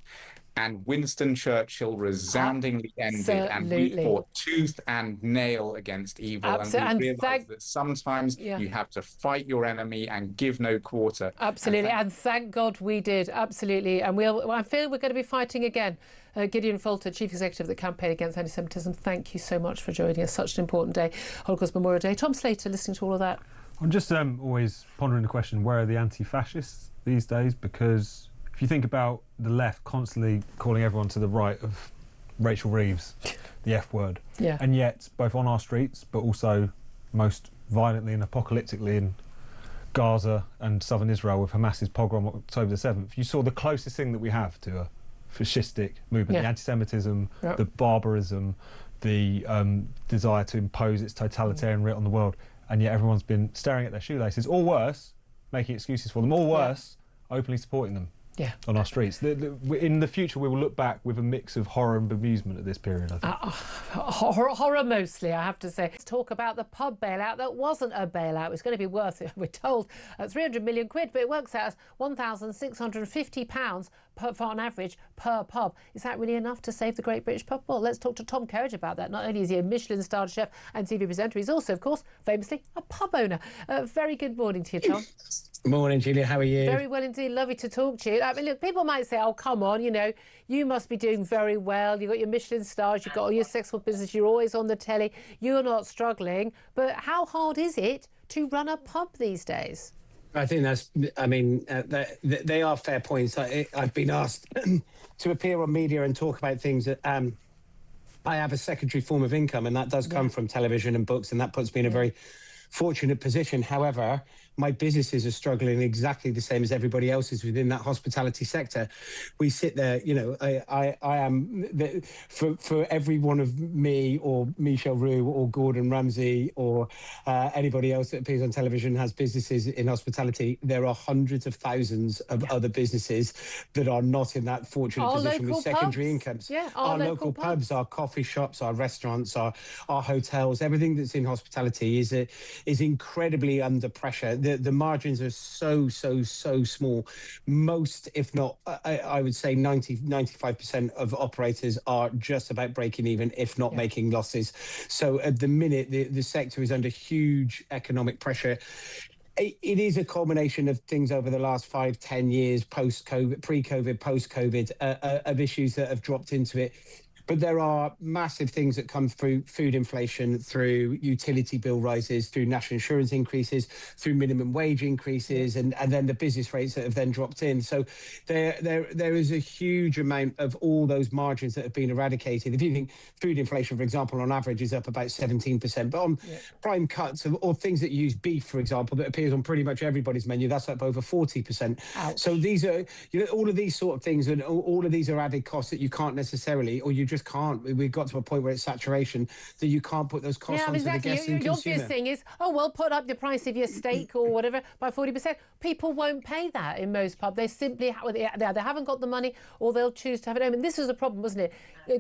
and Winston Churchill resoundingly ended. And we fought tooth and nail against evil. Absolutely. And we realised that sometimes you have to fight your enemy and give no quarter. Absolutely. And thank God we did. Absolutely. And I feel we're going to be fighting again. Gideon Falter, Chief Executive of the Campaign Against Anti-Semitism, thank you so much for joining us. Such an important day, Holocaust Memorial Day. Tom Slater, listening to all of that. I'm just always pondering the question, where are the anti-fascists these days? Because if you think about the left constantly calling everyone to the right of Rachel Reeves, the F word, and yet both on our streets, but also most violently and apocalyptically in Gaza and southern Israel with Hamas's pogrom on October the 7th, you saw the closest thing that we have to a fascistic movement, the anti-Semitism, the barbarism, the desire to impose its totalitarian writ on the world, and yet everyone's been staring at their shoelaces, or worse, making excuses for them, or worse, openly supporting them. On our streets. In the future, we will look back with a mix of horror and bemusement at this period, I think. Horror mostly, I have to say. Let's talk about the pub bailout that wasn't a bailout. It's going to be worth, we're told, 300 million quid, but it works out as £1,650 on average per pub. Is that really enough to save the Great British Pub? Well, let's talk to Tom Kerridge about that. Not only is he a Michelin-starred chef and TV presenter, he's also, of course, famously a pub owner. Very good morning to you, Tom. Morning, Julia. How are you? Very well indeed. Lovely to talk to you. I mean, look, people might say, oh, come on, you know, you must be doing very well. You've got your Michelin stars, you've got all your successful business, you're always on the telly, you're not struggling. But how hard is it to run a pub these days? I think they are fair points. I've been asked to appear on media and talk about things that I have a secondary form of income, and that does come from television and books, and that puts me in a very fortunate position. However, my businesses are struggling exactly the same as everybody else's within that hospitality sector. We sit there, you know, I am, for every one of me or Michelle Roux or Gordon Ramsay or anybody else that appears on television has businesses in hospitality, there are hundreds of thousands of other businesses that are not in that fortunate position with secondary incomes. Our local pubs, our coffee shops, our restaurants, our hotels, everything that's in hospitality is incredibly under pressure. The margins are so small. Most, if not, I would say 95% of operators are just about breaking even, if not making losses. So at the minute, the sector is under huge economic pressure. It is a culmination of things over the last 5-10 years, post-COVID, pre-COVID, post-COVID, of issues that have dropped into it. But there are massive things that come through food inflation, through utility bill rises, through national insurance increases, through minimum wage increases, and then the business rates that have then dropped in. So there is a huge amount of all those margins that have been eradicated. If you think food inflation, for example, on average is up about 17%, but on prime cuts or things that use beef, for example, that appears on pretty much everybody's menu, that's up over 40%. Ouch. So these are, you know, all of these sort of things, and all of these are added costs that you can't necessarily, or you just can't. We've got to a point where it's saturation that you can't put those costs onto the guests and consumer. The obvious thing is, oh, well, put up the price of your steak or whatever by 40%. People won't pay that in most pubs. They simply they haven't got the money, or they'll choose to have it home. And this was a problem, wasn't it?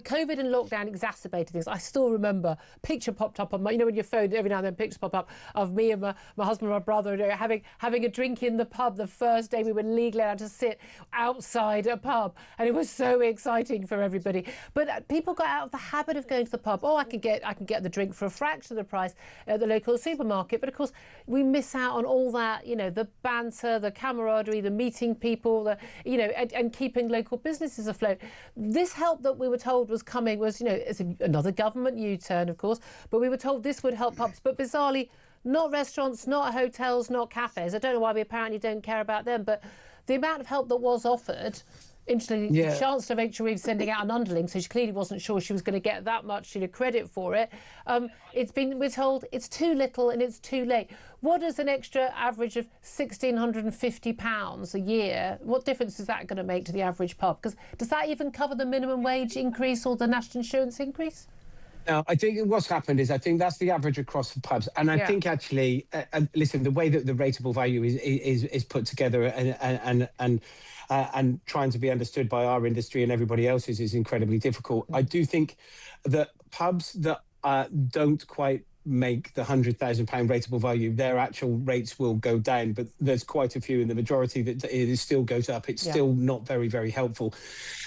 COVID and lockdown exacerbated things. I still remember a picture popped up on my, you know, when your phone every now and then pictures pop up of me and my husband and my brother having a drink in the pub the first day we were legally allowed to sit outside a pub, and it was so exciting for everybody. But people got out of the habit of going to the pub. Oh, I can get the drink for a fraction of the price at the local supermarket. But of course, we miss out on all that, you know, the banter, the camaraderie, the meeting people, and keeping local businesses afloat. This help that we were told was coming was, you know, it's another government U-turn, of course, but we were told this would help pubs. But bizarrely, not restaurants, not hotels, not cafes. I don't know why we apparently don't care about them, but the amount of help that was offered. Interestingly, the Chancellor Rachel Reeves sending out an underling, so she clearly wasn't sure she was going to get that much credit for it. We're told it's too little and it's too late. What is an extra average of £1,650 a year? What difference is that going to make to the average pub? Because does that even cover the minimum wage increase or the national insurance increase? No, I think what's happened is I think that's the average across the pubs, and I think actually, listen, the way that the rateable value is put together and trying to be understood by our industry and everybody else's is incredibly difficult. I do think that pubs that don't quite make the £100,000 rateable value, their actual rates will go down, but there's quite a few in the majority that it still goes up. It's still not very, very helpful.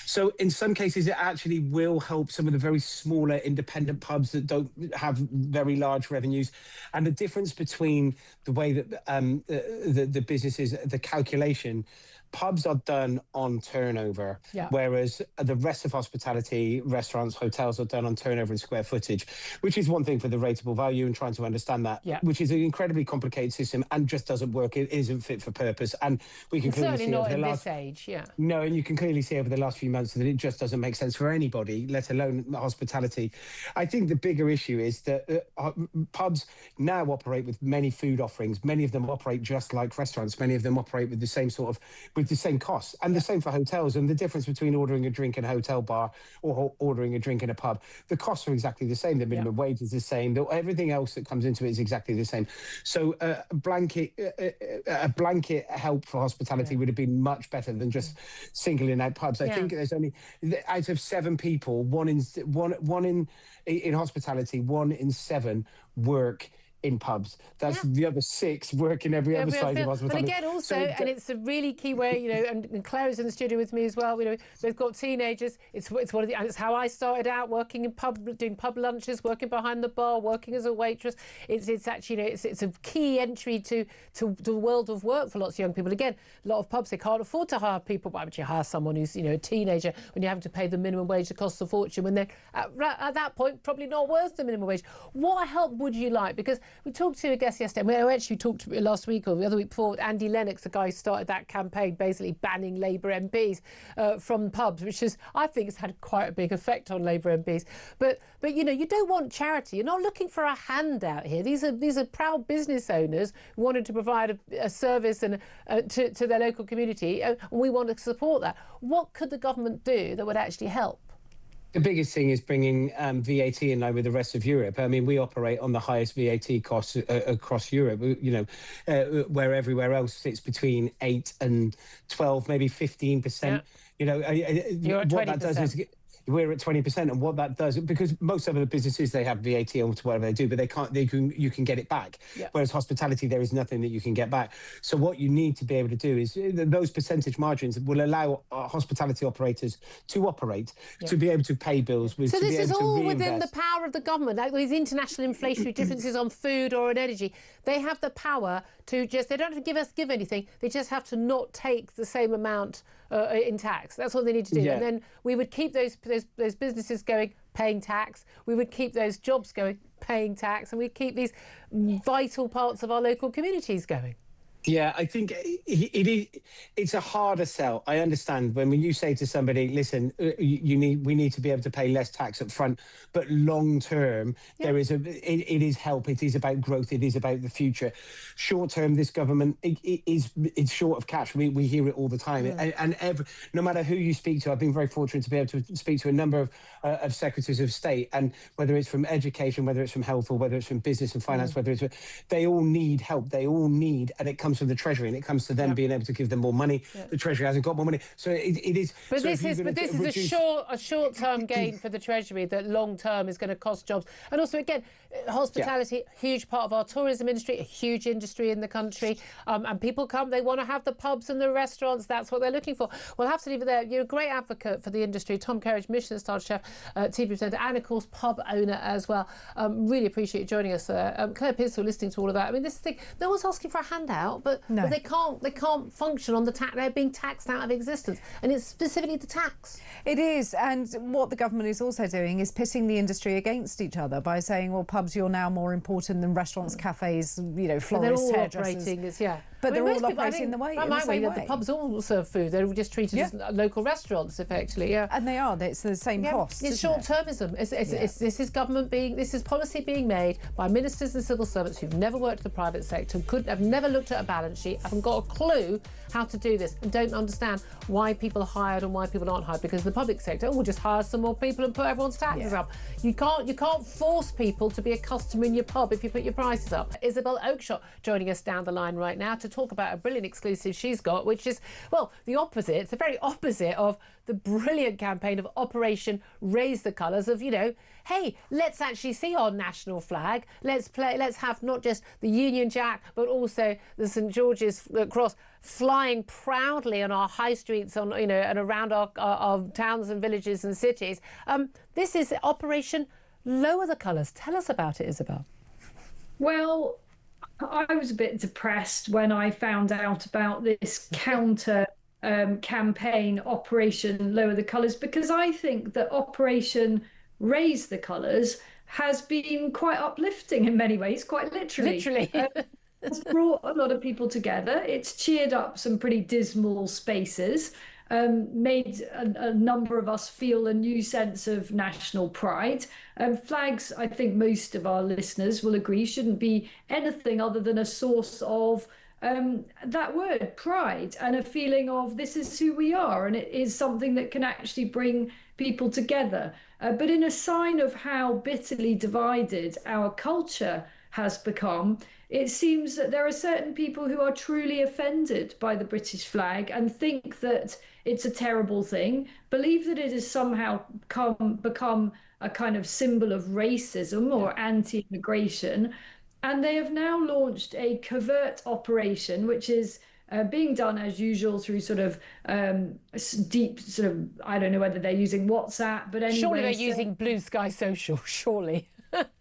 So in some cases, it actually will help some of the very smaller independent pubs that don't have very large revenues. And the difference between the way that the businesses, the calculation, pubs are done on turnover, whereas the rest of hospitality, restaurants, hotels are done on turnover and square footage, which is one thing for the rateable value and trying to understand that, which is an incredibly complicated system and just doesn't work. It isn't fit for purpose. And we can clearly see over the last... Certainly not in this age, No, and you can clearly see over the last few months that it just doesn't make sense for anybody, let alone hospitality. I think the bigger issue is that pubs now operate with many food offerings. Many of them operate just like restaurants. Many of them operate with the same sort of... with the same costs, and the same for hotels. And the difference between ordering a drink in a hotel bar or ordering a drink in a pub, the costs are exactly the same. The minimum wage is the same. Everything else that comes into it is exactly the same. So a blanket help for hospitality would have been much better than just singling out pubs. I think there's only, out of 7 people, one in hospitality, 1 in 7 work in pubs. That's the other 6 work in every other side of hospitality. But again, also, and it's a really key way, you know, and Claire's in the studio with me as well. You know, they've got teenagers. It's one of the, and it's how I started out, working in doing pub lunches, working behind the bar, working as a waitress. It's actually, you know, it's a key entry to the world of work for lots of young people. Again, a lot of pubs, they can't afford to hire people. Why would you hire someone who's, you know, a teenager when you're having to pay the minimum wage that costs a fortune, when they're at that point probably not worth the minimum wage? What help would you like? Because we talked to a guest yesterday, and we actually talked last week or the other week before, Andy Lennox, the guy who started that campaign basically banning Labour MPs from pubs, which is, I think, has had quite a big effect on Labour MPs. But you know, you don't want charity. You're not looking for a handout here. These are proud business owners who wanted to provide a service and to their local community, and we want to support that. What could the government do that would actually help? The biggest thing is bringing VAT in line with the rest of Europe. I mean, we operate on the highest VAT costs across Europe, you know, where everywhere else sits between 8 and 12, maybe 15%. You know, you're at 20%. What that does is... We're at 20%, and what that does, because most other businesses, they have VAT on whatever they do, but you can get it back. Whereas hospitality, there is nothing that you can get back. So what you need to be able to do is those percentage margins will allow hospitality operators to operate, to be able to pay bills. So this is all within the power of the government. Like these international inflationary differences on food or on energy, they have the power to just, they don't have to give anything, they just have to not take the same amount in tax. That's what they need to do. And then we would keep those businesses going, paying tax. We would keep those jobs going, paying tax, and we'd keep these vital parts of our local communities going. Yeah, I think it's a harder sell. I understand when you say to somebody, listen, we need to be able to pay less tax up front, but long term, it is help. It is about growth. It is about the future. Short term, this government it's short of cash. We hear it all the time. And no matter who you speak to, I've been very fortunate to be able to speak to a number of secretaries of state, and whether it's from education, whether it's from health, or whether it's from business and finance, they all need help. They all need, and it comes comes from the Treasury, and it comes to them being able to give them more money. The Treasury hasn't got more money, so it is. But so this is a short-term gain for the Treasury that long-term is going to cost jobs. And also, again, hospitality, huge part of our tourism industry, a huge industry in the country. And people come, they want to have the pubs and the restaurants. That's what they're looking for. We'll have to leave it there. You're a great advocate for the industry. Tom Kerridge, Michelin-starred chef, TV presenter, and of course pub owner as well. Really appreciate you joining us there. Claire Pearsall, listening to all of that. I mean, this thing, no one's asking for a handout, but they can't function on the tax. They're being taxed out of existence, and it's specifically the tax. It is, and what the government is also doing is pitting the industry against each other by saying, well, pubs, you're now more important than restaurants, cafes, you know, florists, hairdressers. But they're all operating the way. The pubs all serve food. They're just treated as local restaurants, effectively. And they are. It's the same cost. It's short-termism. This is government this is policy being made by ministers and civil servants who've never worked in the private sector, have never looked at a balance sheet, haven't got a clue how to do this, and don't understand why people are hired and why people aren't hired. Because the public sector, we'll just hire some more people and put everyone's taxes up. You can't force people to be a customer in your pub if you put your prices up. Isabel Oakeshott joining us down the line right now to talk about a brilliant exclusive she's got, which is, well, the opposite. It's the very opposite of the brilliant campaign of Operation Raise the Colours of, you know, hey, let's actually see our national flag. Let's have not just the Union Jack, but also the St George's Cross flying proudly on our high streets, and around our towns and villages and cities. This is Operation Lower the Colours. Tell us about it, Isabel. Well, I was a bit depressed when I found out about this counter campaign, Operation Lower the Colours, because I think that Operation Raise the Colours has been quite uplifting in many ways, quite literally. It's brought a lot of people together. It's cheered up some pretty dismal spaces, made a number of us feel a new sense of national pride. Flags, I think most of our listeners will agree, shouldn't be anything other than a source of that word, pride, and a feeling of this is who we are, and it is something that can actually bring people together. But in a sign of how bitterly divided our culture has become, it seems that there are certain people who are truly offended by the British flag and think that it's a terrible thing, believe that it has somehow become a kind of symbol of racism or anti-immigration. And they have now launched a covert operation, which is being done as usual through sort of deep sort of, I don't know whether they're using WhatsApp, but anyway. Surely they're using Blue Sky Social, surely.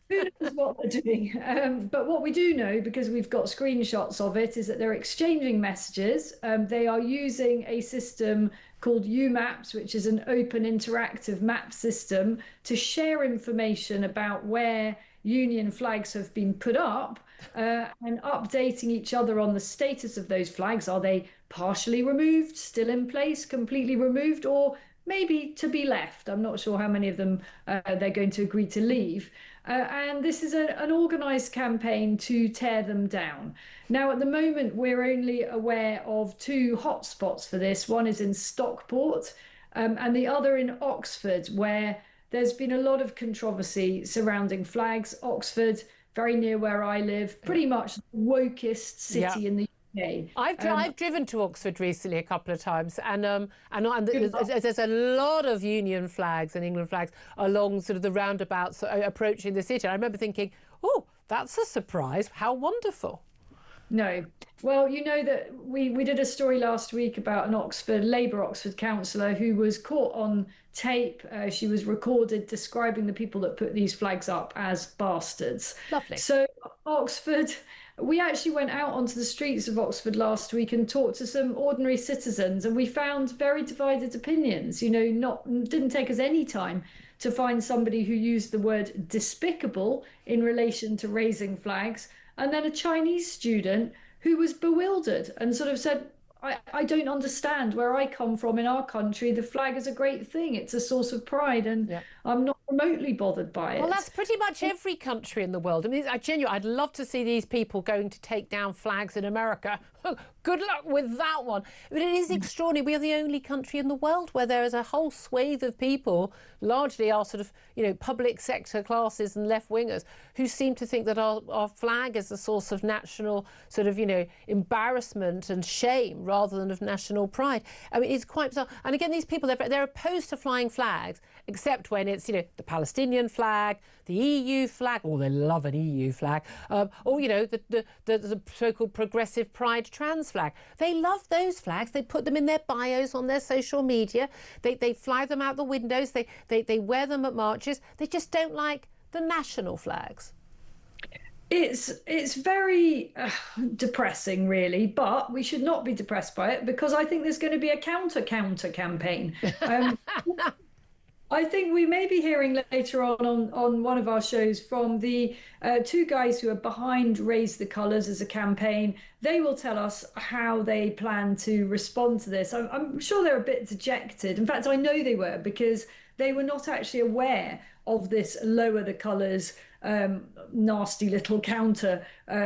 Who knows what they're doing? But what we do know, because we've got screenshots of it, is that they're exchanging messages. They are using a system called UMaps, which is an open interactive map system, to share information about where Union flags have been put up, and updating each other on the status of those flags. Are they partially removed, still in place, completely removed, or maybe to be left? I'm not sure how many of them they're going to agree to leave. And this is an organised campaign to tear them down. Now, at the moment, we're only aware of two hotspots for this. One is in Stockport, and the other in Oxford, where there's been a lot of controversy surrounding flags. Oxford, very near where I live, pretty much the wokest city in the UK. I've driven to Oxford recently a couple of times, and there's a lot of Union flags and England flags along sort of the roundabouts approaching the city. I remember thinking, oh, that's a surprise. How wonderful. No. Well, you know that we did a story last week about an Labour Oxford councillor who was caught on tape. She was recorded describing the people that put these flags up as bastards. Lovely. So Oxford, we actually went out onto the streets of Oxford last week and talked to some ordinary citizens, and we found very divided opinions. You know, didn't take us any time to find somebody who used the word despicable in relation to raising flags, and then a Chinese student who was bewildered and sort of said, I don't understand. Where I come from in our country, the flag is a great thing. It's a source of pride, and I'm not remotely bothered by it. Well, that's pretty much every country in the world. I mean, I'd love to see these people going to take down flags in America. Good luck with that one. But it is extraordinary. We are the only country in the world where there is a whole swathe of people, largely our sort of, public sector classes and left-wingers, who seem to think that our flag is a source of national sort of, embarrassment and shame rather than of national pride. I mean, it's quite bizarre. And again, these people, they're opposed to flying flags, except when it's, the Palestinian flag, the EU flag, or they love an EU flag, or, the so-called progressive pride trans flag. They love those flags. They put them in their bios on their social media. They fly them out the windows. They wear them at marches. They just don't like the national flags. It's very depressing, really, but we should not be depressed by it, because I think there's going to be a counter campaign. I think we may be hearing later on one of our shows from the two guys who are behind Raise the Colours as a campaign. They will tell us how they plan to respond to this. I'm sure they're a bit dejected. In fact, I know they were, because they were not actually aware of this Lower the Colours nasty little counter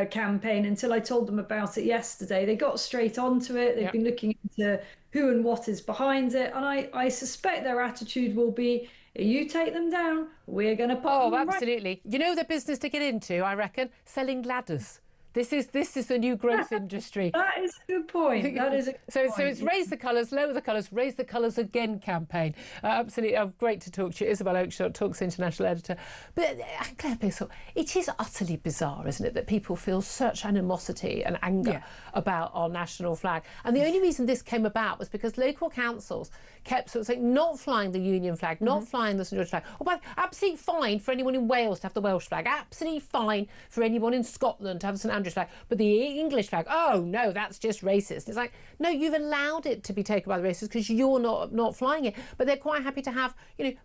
campaign until I told them about it yesterday. They got straight onto it. They've been looking into who and what is behind it, and I suspect their attitude will be, you take them down, we're going to put them absolutely. Right. The business to get into, I reckon, selling ladders. This is the new growth industry. That is a good point. That is a good point. So it's Raise the Colours, Lower the Colours, Raise the Colours Again campaign. Absolutely, great to talk to you. Isabel Oakeshott, Talk's international editor. But Claire Pixel, it is utterly bizarre, isn't it, that people feel such animosity and anger about our national flag. And the only reason this came about was because local councils kept sort of saying not flying the Union flag, not flying the St George flag. But absolutely fine for anyone in Wales to have the Welsh flag. Absolutely fine for anyone in Scotland to have the St Andrews flag. But the English flag, oh no, that's just racist. It's like, no, you've allowed it to be taken by the racists because you're not flying it. But they're quite happy to have,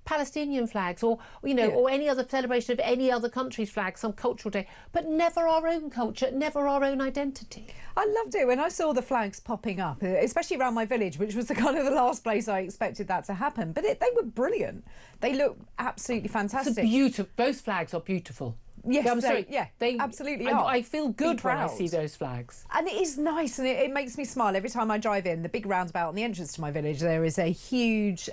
Palestinian flags or any other celebration of any other country's flag, some cultural day, but never our own culture, never our own identity. I loved it when I saw the flags popping up, especially around my village, which was the last place I expected that to happen. But they were brilliant. They look absolutely fantastic. It's beautiful. Both flags are beautiful. Yes, I'm sorry. They absolutely are. I feel good when I see those flags. And it is nice, and it makes me smile every time I drive in. The big roundabout on the entrance to my village, there is a huge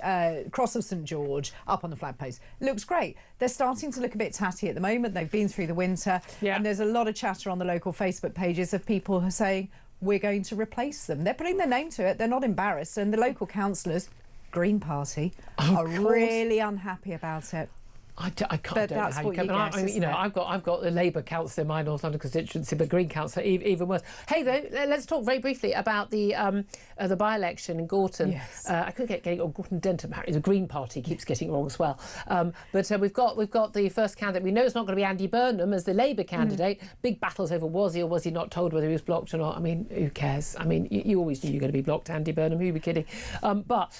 cross of St George up on the flagpost. It looks great. They're starting to look a bit tatty at the moment. They've been through the winter, and there's a lot of chatter on the local Facebook pages of people who are saying, we're going to replace them. They're putting their name to it. They're not embarrassed. And the local councillors, Green Party, are really unhappy about it. I don't know how you can. I've got the Labour councillor in my North London constituency, but Green councillor even worse. Hey, though, let's talk very briefly about the by-election in Gorton. Yes. I could get Gorton Denton. Apparently, the Green Party keeps getting it wrong as well. But we've got the first candidate. We know it's not going to be Andy Burnham as the Labour candidate. Big battles over was he or was he not told whether he was blocked or not. I mean, who cares? I mean, you always knew you were going to be blocked, Andy Burnham. Who are you kidding? But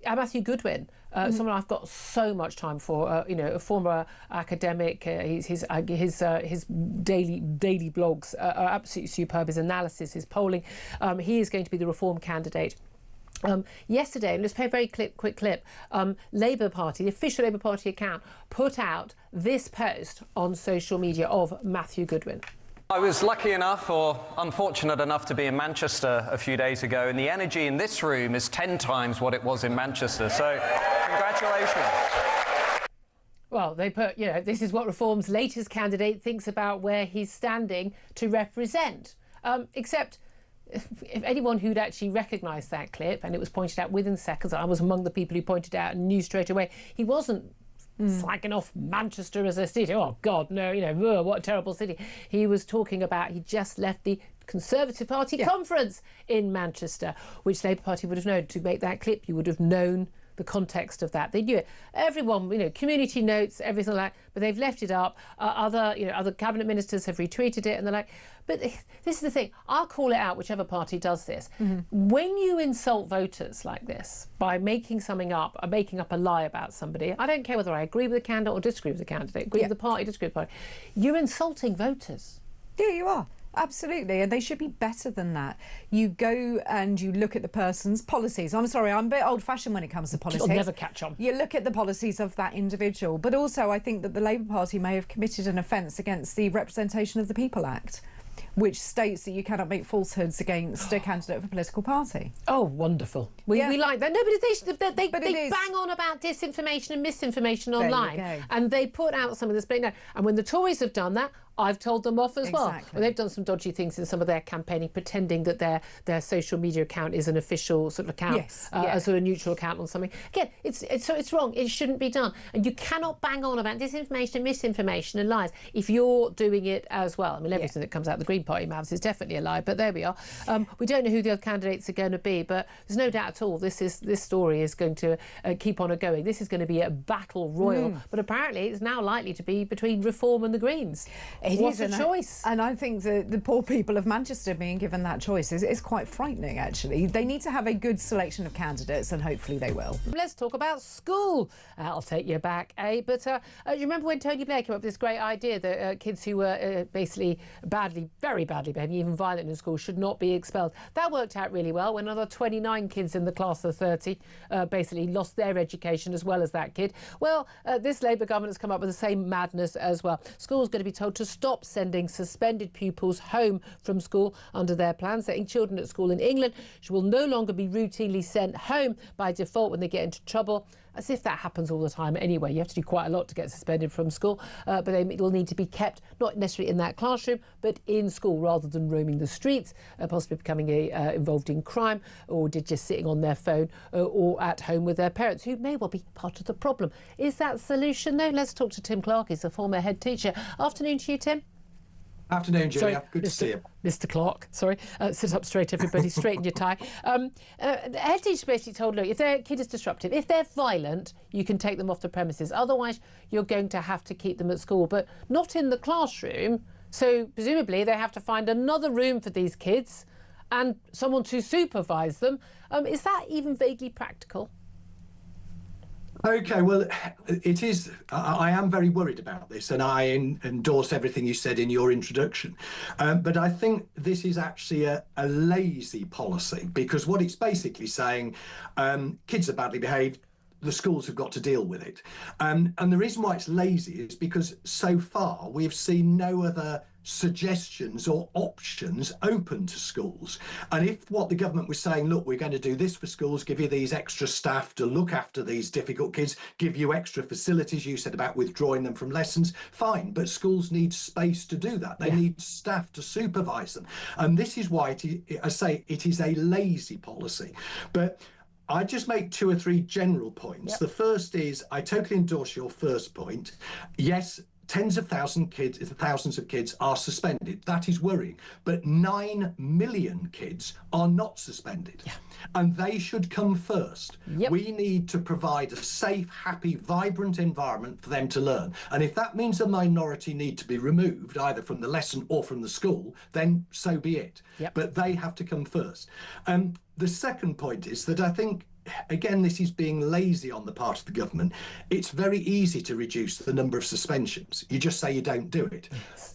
Matthew Goodwin. Someone I've got so much time for, a former academic. His daily blogs are absolutely superb. His analysis, his polling. He is going to be the Reform candidate. Yesterday, and let's play a very quick clip, Labour Party, the official Labour Party account, put out this post on social media of Matthew Goodwin. I was lucky enough, or unfortunate enough, to be in Manchester a few days ago, and the energy in this room is 10 times what it was in Manchester. So, congratulations. Well, they put, this is what Reform's latest candidate thinks about where he's standing to represent. Except, if anyone who'd actually recognised that clip, and it was pointed out within seconds, I was among the people who pointed out and knew straight away, he wasn't slagging off Manchester as a city. Oh, God, no, what a terrible city. He was talking about, he just left the Conservative Party conference in Manchester, which Labour Party would have known. To make that clip, you would have known the context of that. They knew it. Everyone, community notes, everything like that, but they've left it up. Other cabinet ministers have retweeted it, and they're like, but this is the thing. I'll call it out, whichever party does this. When you insult voters like this by making something up, or making up a lie about somebody, I don't care whether I agree with the candidate or disagree with the candidate, agree with the party, disagree with the party, you're insulting voters. Yeah, you are. Absolutely, and they should be better than that. You go and you look at the person's policies. I'm sorry, I'm a bit old-fashioned when it comes to politics. You'll never catch on. You look at the policies of that individual, but also I think that the Labour Party may have committed an offence against the Representation of the People Act, which states that you cannot make falsehoods against a candidate of a political party. Oh, wonderful. We like that. No, but they is. bang on about disinformation and misinformation online. And they put out some of this. And when the Tories have done that, I've told them off as well. Well, they've done some dodgy things in some of their campaigning, pretending that their social media account is an official sort of account, a sort of neutral account on something. Again, it's wrong. It shouldn't be done. And you cannot bang on about disinformation and misinformation and lies if you're doing it as well. I mean, everything that comes out of the Green Party mouths is definitely a lie, but there we are. We don't know who the other candidates are going to be, but there's no doubt at all this story is going to keep on going. This is going to be a battle royal, but apparently it's now likely to be between Reform and the Greens. What a choice. And I think that the poor people of Manchester being given that choice is quite frightening, actually. They need to have a good selection of candidates, and hopefully they will. Let's talk about school. I'll take you back, but you remember when Tony Blair came up with this great idea that kids who were basically very badly behaving, even violent in school, should not be expelled? That worked out really well when another 29 kids in the class of 30 basically lost their education as well as that kid. Well, this Labour government has come up with the same madness as well. Schools going to be told to stop sending suspended pupils home from school under their plan, saying children at school in England will no longer be routinely sent home by default when they get into trouble. As if that happens all the time anyway. You have to do quite a lot to get suspended from school, but they will need to be kept not necessarily in that classroom, but in school rather than roaming the streets, possibly becoming involved in crime, or just sitting on their phone or at home with their parents, who may well be part of the problem. Is that solution though? Let's talk to Tim Clark. He's a former head teacher. Afternoon to you, Tim. Afternoon, Julia. Sorry, good to see you. Mr. Clark, sorry. Sit up straight, everybody. Straighten your tie. The head teacher basically told, look, if their kid is disruptive, if they're violent, you can take them off the premises. Otherwise, you're going to have to keep them at school, but not in the classroom. So presumably they have to find another room for these kids and someone to supervise them. Is that even vaguely practical? OK, well, it is. I am very worried about this, and I endorse everything you said in your introduction. But I think this is actually a lazy policy, because what it's basically saying, kids are badly behaved, the schools have got to deal with it. And the reason why it's lazy is because so far we have seen no other suggestions or options open to schools. And if what the government was saying, look, we're going to do this for schools, give you these extra staff to look after these difficult kids, give you extra facilities, you said about withdrawing them from lessons, fine, but schools need space to do that. They need staff to supervise them. And this is why I say it is a lazy policy. But I just make 2 or 3 general points. The first is, I totally endorse your first point. Yes, tens of thousands of kids are suspended. That is worrying. But 9 million kids are not suspended. And they should come first. We need to provide a safe, happy, vibrant environment for them to learn. And if that means a minority need to be removed, either from the lesson or from the school, then so be it. But they have to come first. The second point is that I think, again, this is being lazy on the part of the government. It's very easy to reduce the number of suspensions. You just say you don't do it.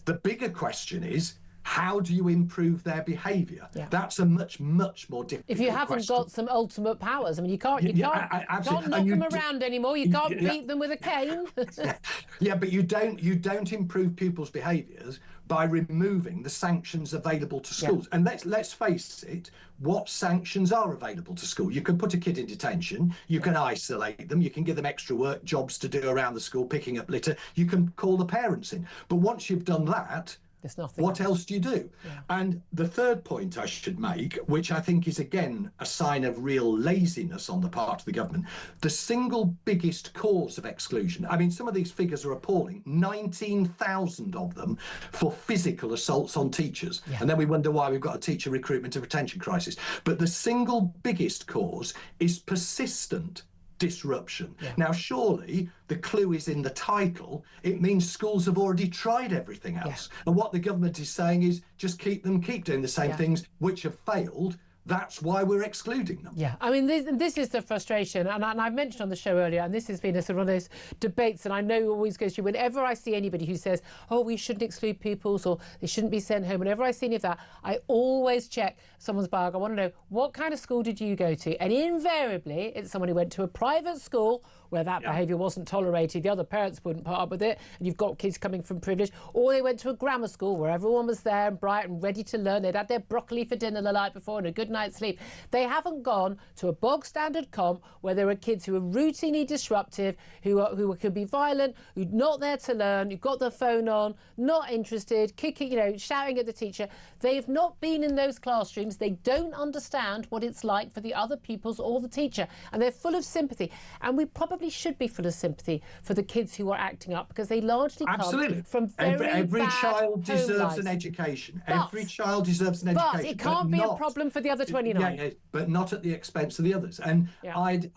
The bigger question is, how do you improve their behaviour? That's a much more difficult If you haven't got some ultimate powers, I mean, you can't knock them around anymore. You can't beat them with a cane. But you don't improve pupils' behaviours by removing the sanctions available to schools. And let's face it, what sanctions are available to school? You can put a kid in detention, you can isolate them, you can give them extra work, jobs to do around the school, picking up litter, you can call the parents in. But once you've done that, there's nothing what else do you do? And the third point I should make, which I think is again a sign of real laziness on the part of the government, the single biggest cause of exclusion, I mean, some of these figures are appalling, 19,000 of them for physical assaults on teachers. And then we wonder why we've got a teacher recruitment and retention crisis. But the single biggest cause is persistent disruption. Now, surely the clue is in the title. It means schools have already tried everything else. And what the government is saying is just keep doing the same things which have failed. That's why we're excluding them. Yeah, I mean, this is the frustration, and I've mentioned on the show earlier, and this has been a sort of one of those debates, and I know it always goes through, whenever I see anybody who says, oh, we shouldn't exclude pupils, or they shouldn't be sent home, whenever I see any of that, I always check someone's bio. I want to know, what kind of school did you go to? And invariably, it's someone who went to a private school where that behaviour wasn't tolerated, the other parents wouldn't put up with it, and you've got kids coming from privilege, or they went to a grammar school where everyone was there and bright and ready to learn. They'd had their broccoli for dinner the night before and a good night's sleep. They haven't gone to a bog standard comp where there are kids who are routinely disruptive, who could be violent, who are not there to learn, who've got their phone on, not interested, kicking, shouting at the teacher. They've not been in those classrooms. They don't understand what it's like for the other pupils or the teacher, and they're full of sympathy. And we probably should be full of sympathy for the kids who are acting up, because they largely come from every bad child deserves lives. An education. Every child deserves an education. But it can't be a problem for the other 29. Yeah, but not at the expense of the others. And I'd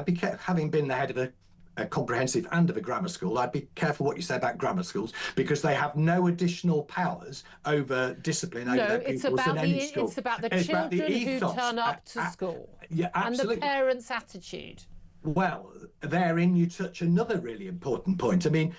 be having been the head of a comprehensive and of a grammar school, I'd be careful what you say about grammar schools, because they have no additional powers over discipline over their pupils than any school. It's about the children who turn up to school and the parents' attitude. Well, therein you touch another really important point. I mean,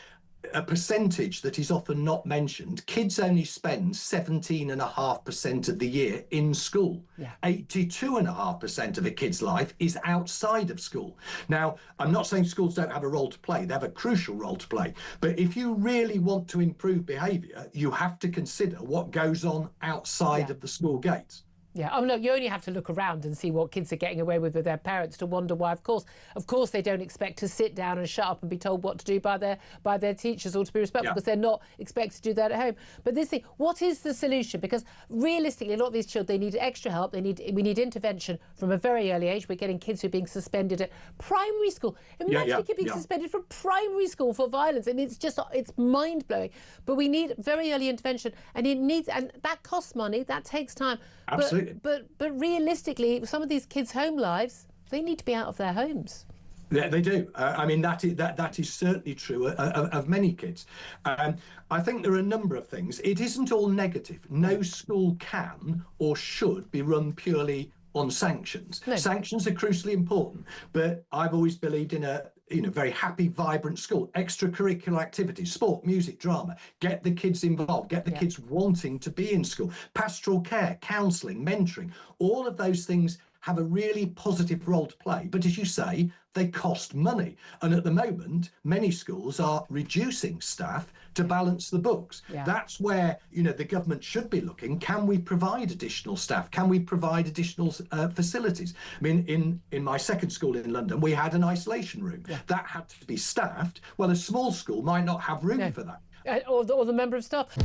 a percentage that is often not mentioned, kids only spend 17.5% of the year in school. 82.5% of a kid's life is outside of school. Now, I'm not saying schools don't have a role to play. They have a crucial role to play. But if you really want to improve behaviour, you have to consider what goes on outside of the school gates. Yeah, oh no, you only have to look around and see what kids are getting away with their parents to wonder why. Of course, they don't expect to sit down and shut up and be told what to do by their teachers, or to be respectful, because they're not expected to do that at home. But this thing, what is the solution? Because realistically, a lot of these children, they need extra help. We need intervention from a very early age. We're getting kids who are being suspended at primary school. Imagine a kid being suspended from primary school for violence, and it's mind blowing. But we need very early intervention, and that costs money. That takes time. Absolutely. But realistically, some of these kids' home lives, they need to be out of their homes. Yeah, they do. I mean, that is certainly true of many kids. I think there are a number of things. It isn't all negative. No school can or should be run purely on sanctions. No. Sanctions are crucially important, but I've always believed in a very happy, vibrant school. Extracurricular activities, sport, music, drama. Get the kids involved. Get the kids wanting to be in school. Pastoral care, counselling, mentoring. All of those things have a really positive role to play. But as you say, they cost money. And at the moment, many schools are reducing staff to balance the books. Yeah. That's where, the government should be looking. Can we provide additional staff? Can we provide additional facilities? I mean, in my second school in London, we had an isolation room. Yeah. That had to be staffed. Well, a small school might not have room for that. Or the member of staff.